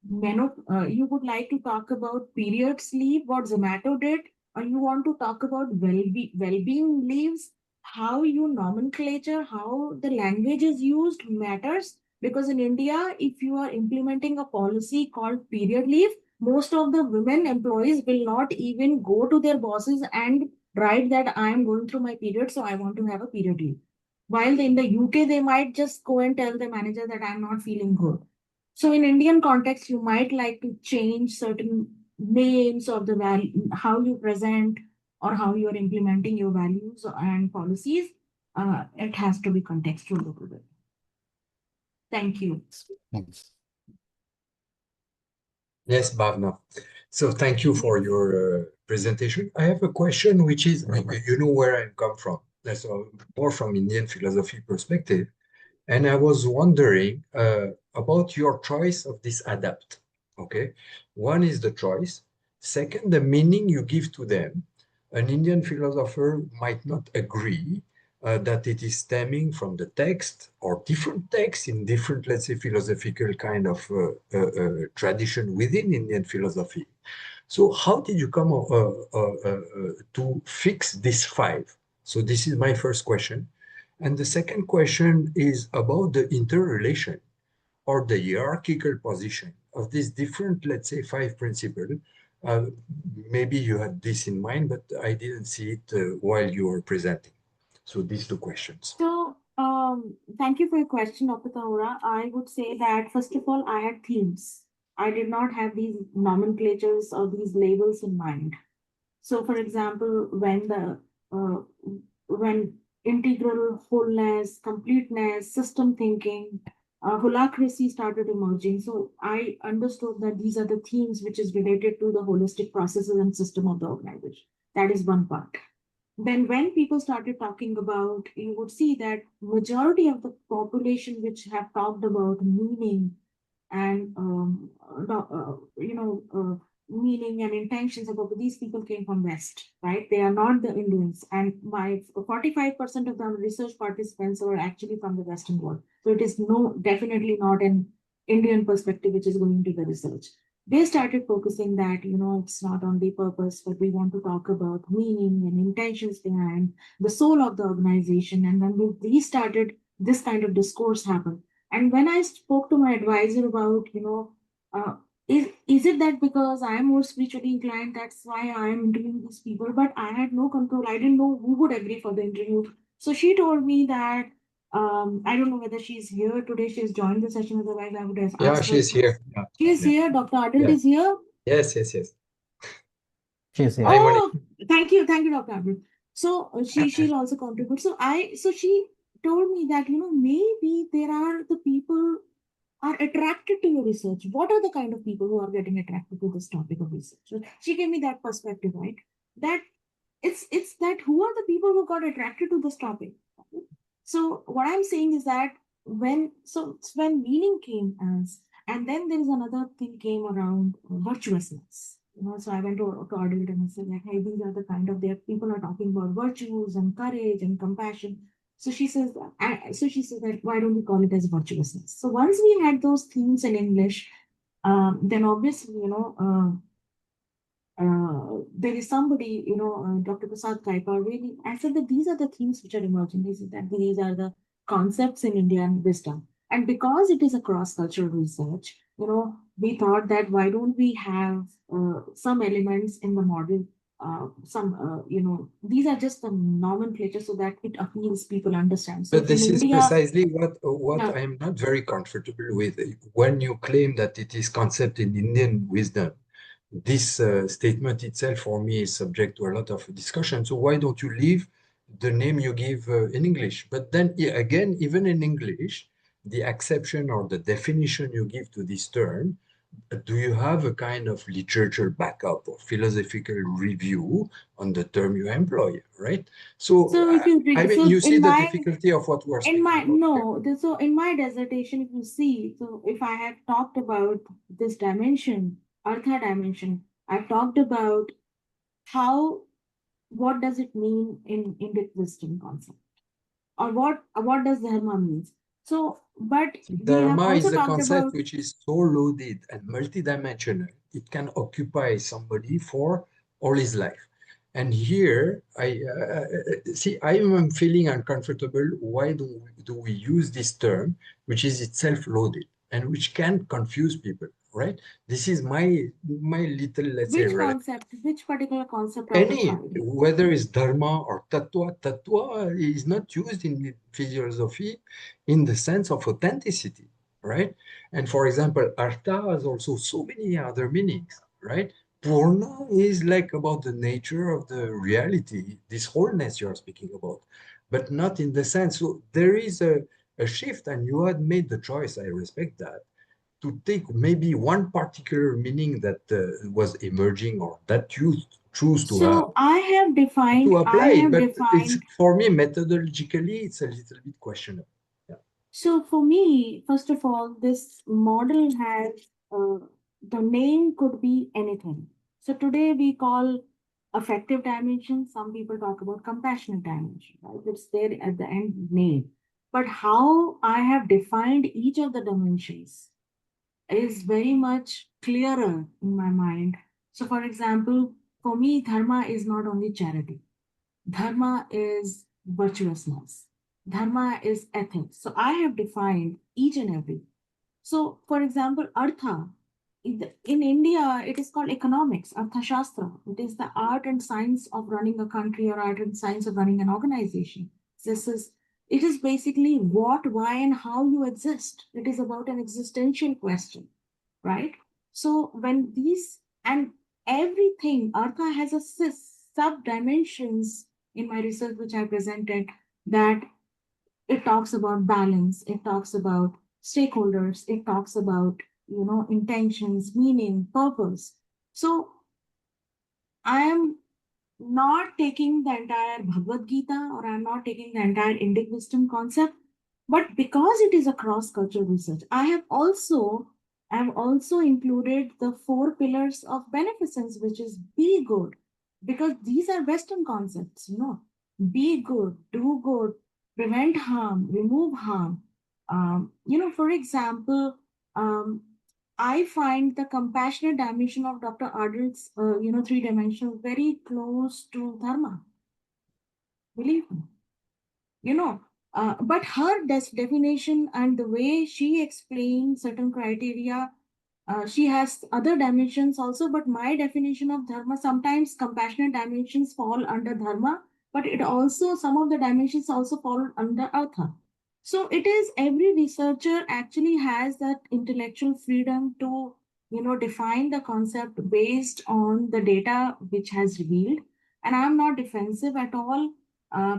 you would like to talk about period sleep, what Zomato did, or you want to talk about well-being leaves, how you nomenclature, how the language is used matters. Because in India, if you are implementing a policy called period leave, most of the women employees will not even go to their bosses and write that I am going through my period, so I want to have a period leave. While in the UK, they might just go and tell the manager that I'm not feeling good. So in Indian context, you might like to change certain names of the value, how you present or how you are implementing your values and policies. It has to be contextual a little bit. Thank you. Thanks. Yes, Bhavna. So thank you for your presentation. I have a question, which is, you know where I come from. That's more from Indian philosophy perspective. And I was wondering about your choice of this adapt. Okay. One is the choice. Second, the meaning you give to them. An Indian philosopher might not agree that it is stemming from the text or different texts in different, let's say, philosophical kind of tradition within Indian philosophy. So how did you come to fix these five? So this is my first question. And the second question is about the interrelation or the hierarchical position of these different, let's say, five principles. Maybe you had this in mind, but I didn't see it while you were presenting. So these two questions. So thank you for your question, Dr. Tahura. I would say that first of all, I had themes. I did not have these nomenclatures or these labels in mind. So, for example, uh, when integral, wholeness, completeness, system thinking, holacracy started emerging, so I understood that these are the themes which is related to the holistic processes and system of the organization. That is one part. Then when people started talking about, you would see that majority of the population which have talked about meaning and meaning and intentions about these people came from West, right? They are not the Indians. And my 45% of the research participants are actually from the Western world. So it is definitely not an Indian perspective which is going into the research. They started focusing that, it's not only purpose, but we want to talk about meaning and intentions behind the soul of the organization. And when we started, this kind of discourse happened. And when I spoke to my advisor about, uh, is it that because I'm more spiritually inclined, that's why I'm interviewing these people? But I had no control. I didn't know who would agree for the interview. So she told me that I don't know whether she's here today. She's joined the session. Otherwise, I would have asked Yeah, her. she's here. Yeah. She is here. Dr. Adil Yeah. is here. Yes, yes, yes. She's here. Oh, thank you, Dr. Adil. So she'll also contribute. So she told me that maybe there are the people are attracted to your research. What are the kind of people who are getting attracted to this topic of research? So she gave me that perspective, right? That it's that who are the people who got attracted to this topic? So what I'm saying is that when meaning came as, and then there is another thing came around virtuousness. So I went to Audit and I said like, hey, these are the kind of there people are talking about virtues and courage and compassion. So she says, that why don't we call it as virtuousness? So once we had those themes in English, then obviously, there is somebody, Dr. Prasad Kaipar, really, I said that these are the themes which are emerging. He said that these are the concepts in Indian wisdom. And because it is a cross-cultural research, we thought that why don't we have some elements in the model, these are just the nomenclature so that it appeals, people understand. So But this in is India, precisely what yeah. I am not very comfortable with. When you claim that it is concept in Indian wisdom, this statement itself for me is subject to a lot of discussion. So why don't you leave the name you give in English? But then again, even in English, the acception or the definition you give to this term, do you have a kind of literature backup or philosophical review on the term you employ, right? So, if you I read, mean, so you see in the my difficulty of what we're in speaking my about. no, so in my dissertation, if you see, so if I have talked about this dimension, Artha dimension, I've talked about how, what does it mean in Indic wisdom concept, or what does dharma means. So, but we have Dharma also is a talked concept about, which is so loaded and multidimensional. It can occupy somebody for all his life. And here, I see, I am feeling uncomfortable. Why do we use this term, which is itself loaded and which can confuse people, right? This is my little, let's say, which concept, which particular concept are you any, finding? whether it's dharma or tattva. Tattva is not used in philosophy in the sense of authenticity, right? And for example, artha has also so many other meanings, right? Purna is like about the nature of the reality, this wholeness you're speaking about, but not in the sense. So there is a shift, and you had made the choice. I respect that, to take maybe one particular meaning that was emerging or that you choose So to apply I it, have but it's, defined. for me, methodologically, it's a little bit questionable. Yeah. So for me, first of all, this model has, the name could be anything. So today we call affective dimension. Some people talk about compassionate dimension, right? It's there at the end name. But how I have defined each of the dimensions is very much clearer in my mind. So for example, for me, dharma is not only charity. Dharma is virtuousness. Dharma is ethics. So I have defined each and every. So, for example, Artha, in India, it is called economics, Artha Shastra. It is the art and science of running a country or art and science of running an organization. It is basically what, why, and how you exist. It is about an existential question, right? So when these and everything, Artha has a sub dimensions in my research, which I presented, that it talks about balance, it talks about stakeholders, it talks about, intentions, meaning, purpose. So I am not taking the entire Bhagavad Gita, or I'm not taking the entire Indic wisdom concept, but because it is a cross-cultural research, I have also included the four pillars of beneficence, which is be good, because these are Western concepts, be good, do good, prevent harm, remove harm. For example, um, I find the compassionate dimension of Dr. Ardent's, three dimensional very close to dharma. Believe me, you know. But her definition and the way she explains certain criteria, she has other dimensions also. But my definition of dharma, sometimes compassionate dimensions fall under dharma, but it also, some of the dimensions also fall under artha. So it is, every researcher actually has that intellectual freedom to, define the concept based on the data which has revealed. And I'm not defensive at all,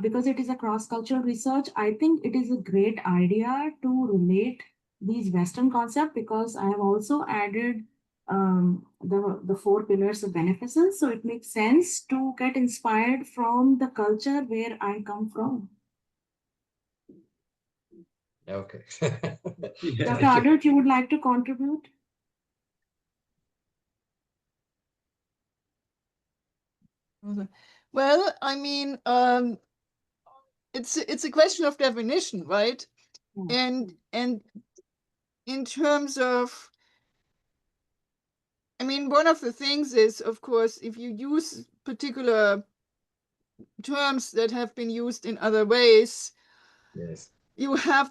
because it is a cross-cultural research. I think it is a great idea to relate these Western concepts, because I have also added the four pillars of beneficence. So it makes sense to get inspired from the culture where I come from. Okay. Dr. Adult, you would like to contribute? Well, I mean, it's a question of definition, right? And in terms of, I mean, one of the things is, of course, if you use particular terms that have been used in other ways, Yes. you have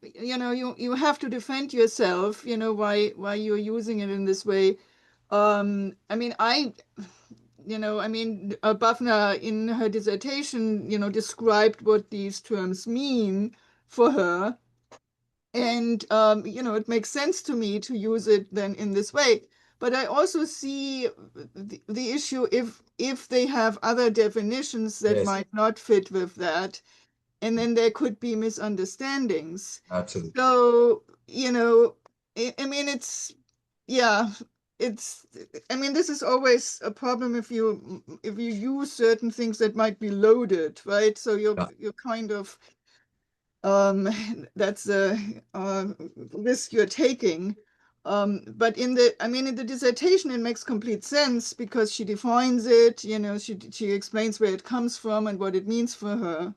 you have to defend yourself, why you're using it in this way. I mean, Bhavna in her dissertation, described what these terms mean for her. And, it makes sense to me to use it then in this way. But I also see the issue if they have other definitions that Yes. might not fit with that. and then there could be misunderstandings. Absolutely. So, you know, I mean, yeah, I mean, this is always a problem if you use certain things that might be loaded, right? So you're kind of, that's a risk you're taking. But in the dissertation, it makes complete sense because she defines it, you know, she explains where it comes from and what it means for her.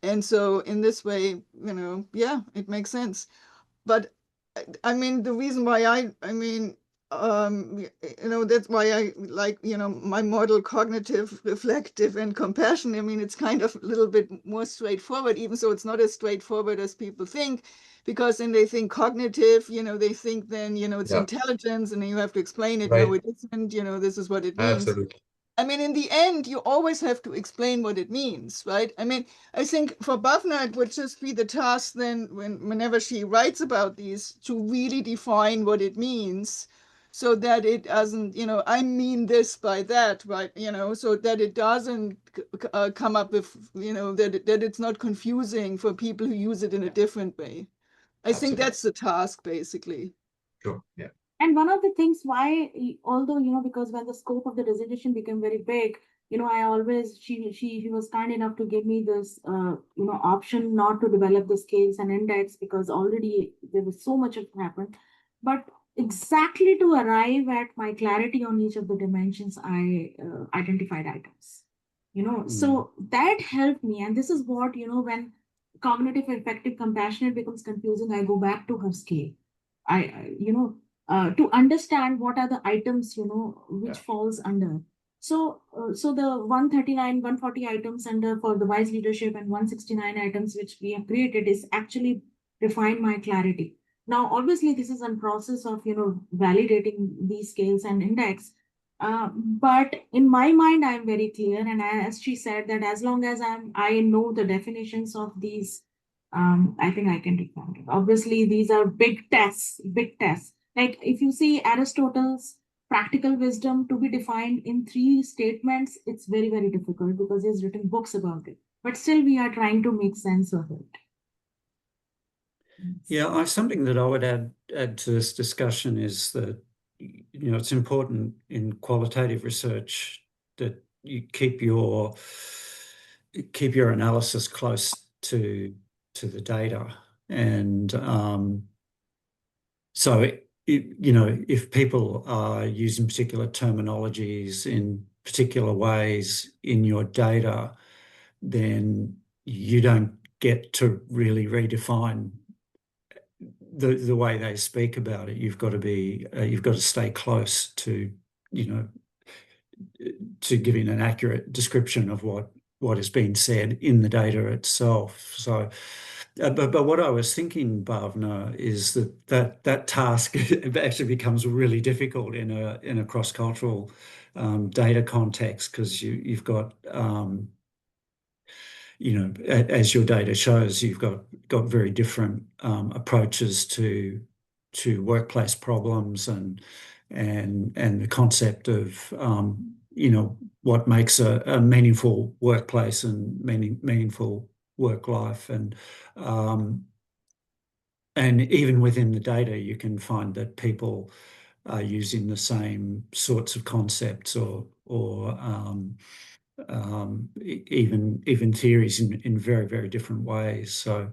And so in this way, you know, yeah, it makes sense. But I mean, the reason why you know, that's why I like, you know, my model cognitive, reflective, and compassion. I mean, it's kind of a little bit more straightforward, even so it's not as straightforward as people think, because then they think cognitive, you know, they think then, you know, it's intelligence, and then you have to explain it. No, it isn't, you know, this is what it means. Absolutely. I mean, in the end, you always have to explain what it means, right? I mean, I think for Bhavna, it would just be the task then, whenever she writes about these, to really define what it means, so that it doesn't, you know, I mean this by that, right? You know, so that it doesn't come up with, you know, that it's not confusing for people who use it in a different way. I think that's the task, basically. Sure. Yeah. And one of the things why, although, you know, because when the scope of the dissertation became very big, you know, I always, she was kind enough to give me this, you know, option not to develop the scales and index because already there was so much of happened. But exactly to arrive at my clarity on each of the dimensions, I identified items, you know, so that helped me. And this is what, you know, when cognitive, effective, compassionate becomes confusing, I go back to her scale. You know, to understand what are the items, you know, which falls under. So, so the 139, 140 items under for the wise leadership and 169 items which we have created is actually define my clarity. Now, obviously, this is a process of, you know, validating these scales and index. But in my mind, I'm very clear. And as she said, that as long as I know the definitions of these, I think I can define it. Obviously, these are big tests, big tests. Like if you see Aristotle's practical wisdom to be defined in 3 statements, it's very, very difficult because he's written books about it. But still, we are trying to make sense of it. Yeah, something that I would add to this discussion is that, you know, it's important in qualitative research that you keep your analysis close to the data. And so, you know, if people are using particular terminologies in particular ways in your data, then you don't get to really redefine the way they speak about it. You've got to stay close to, you know, to giving an accurate description of what is being said in the data itself. So, but what I was thinking, Bhavna, is that task actually becomes really difficult in a cross-cultural data context, because you've got you know, as your data shows, you've got very different approaches to workplace problems and the concept of you know, what makes a meaningful workplace and meaningful work life, and even within the data, you can find that people are using the same sorts of concepts or even theories in very, very different ways. So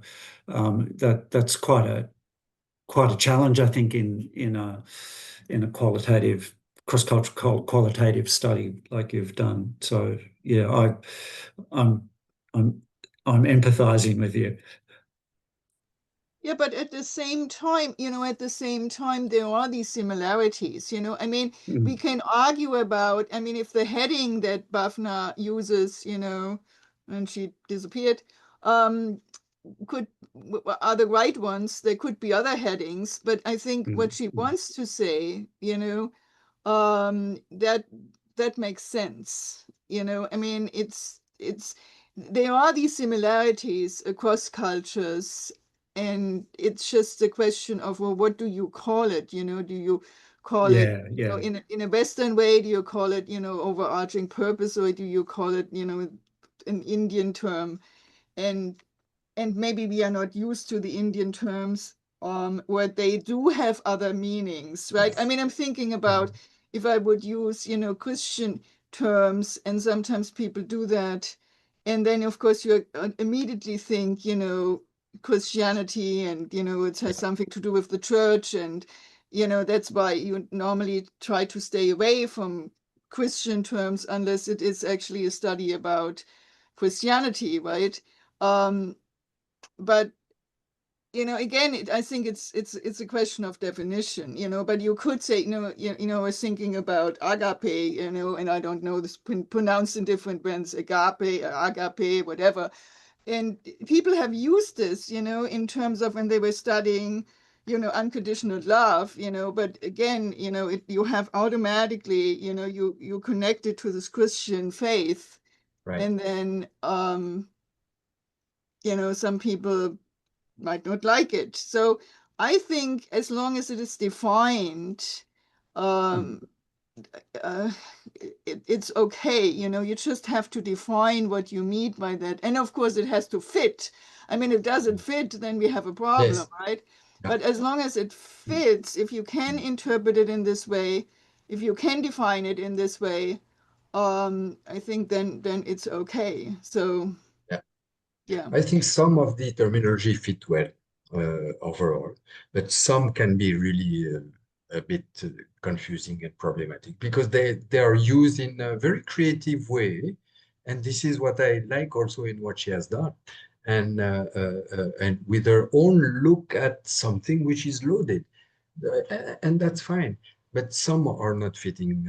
that's quite a challenge, I think, in a qualitative, cross-cultural qualitative study like you've done. So yeah, I'm empathizing with you. Yeah, but at the same time, you know, there are these similarities, you know. I mean, we can argue about, I mean, if the heading that Bhavna uses, you know, and she disappeared, could are the right ones. There could be other headings, but I think what she wants to say, you know, that makes sense. You know, I mean, it's there are these similarities across cultures, and it's just a question of, well, what do you call it? You know, do you call it, you know, in a Western way? Do you call it, you know, overarching purpose, or do you call it, you know, an Indian term? And and maybe we are not used to the Indian terms, where they do have other meanings, right? I mean, I'm thinking about if I would use, Christian terms, and sometimes people do that. And then, of course, you immediately think, Christianity, and, it has something to do with the church. And, that's why you normally try to stay away from Christian terms unless it is actually a study about Christianity, right? But again, I think it's a question of definition, but you could say, I was thinking about agape, and I don't know this pronounced in different ways, agape, whatever. And people have used this, in terms of when they were studying, unconditional love, but again, you have automatically, you connect it to this Christian faith. Right. And then, some people might not like it. So I think as long as it is defined, it's okay. You just have to define what you mean by that. And of course, it has to fit. I mean, if it doesn't fit, then we have a problem, Yes. right? Yeah. But as long as it fits, if you can interpret it in this way, if you can define it in this way, I think then it's okay. So yeah. I think some of the terminology fit well overall, but some can be really a bit confusing and problematic because they are used in a very creative way, and this is what I like also in what she has done, and with her own look at something which is loaded, and that's fine. But some are not fitting,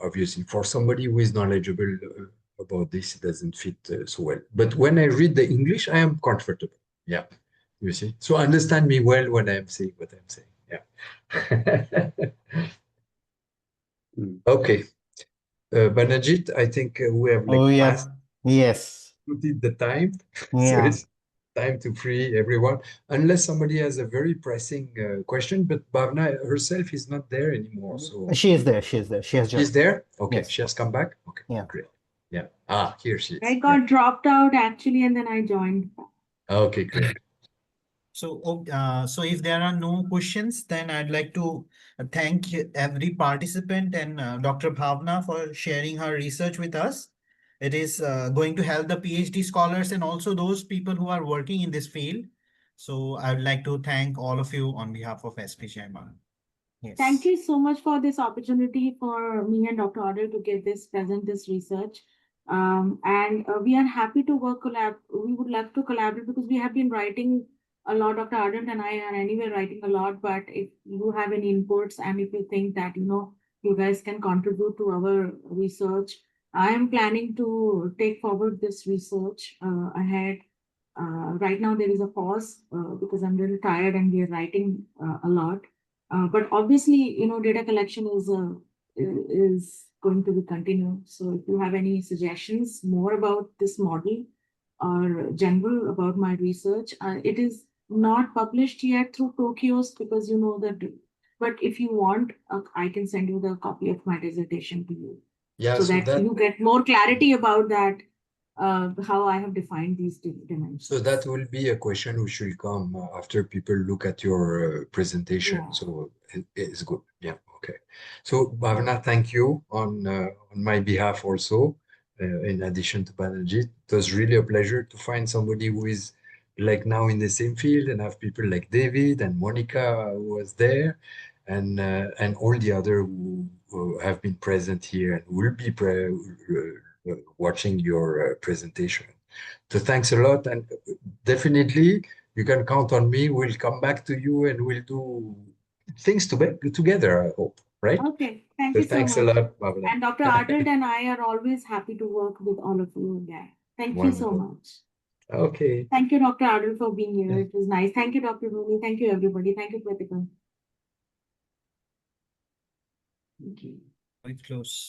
obviously. For somebody who is knowledgeable about this, it doesn't fit so well. But when I read the English, I am comfortable. Yeah, you see. So understand me well when I'm saying what I'm saying. Yeah. Okay. Banajit, I think we have passed the time. So it's time to free everyone, unless somebody has a very pressing question. But Bhavna herself is not there anymore. So She is there. She is there. She has she's just. there. Okay, Yes. she has come back. Okay, Yeah. great. Yeah. Here she is. I got dropped out actually, and then I joined. Okay, great. So, so if there are no questions, then I'd like to thank every participant and Dr. Bhavna for sharing her research with us. It is going to help the PhD scholars and also those people who are working in this field. So I would like to thank all of you on behalf of SPJIMR. Yes. Thank you so much for this opportunity for me and Dr. Adil to present this research. And we are happy to we would love to collaborate because we have been writing a lot. Dr. Ardent and I are anyway writing a lot, but if you have any inputs and if you think that, you guys can contribute to our research, I am planning to take forward this research ahead. Right now there is a pause because I'm really tired and we are writing a lot. But obviously, data collection is going to be continued. So if you have any suggestions more about this model or general about my research, it is not published yet through Tokyo's because that. But if you want, I can send you the copy of my dissertation to you, so that you get more clarity about that. How I have defined these dimensions. So that will be a question which will come after people look at your presentation. Yeah. So it's good. Yeah. Okay. So Bhavna, thank you on my behalf also. In addition to Banajit, it was really a pleasure to find somebody who is like now in the same field and have people like David and Monica who was there, and all the other who have been present here and will be watching your presentation. So thanks a lot, and definitely you can count on me. We'll come back to you and we'll do things together, I hope, right? Okay, thank you so much. Thanks a lot, Bhavna. And Dr. Ardent and I are always happy to work with all of you again. Thank you so much. Okay. Thank you, Dr. Ardent, for being here. It was nice. Thank you, Dr. Rooney. Thank you, everybody. Thank you, Pratika. Thank you. Quite close.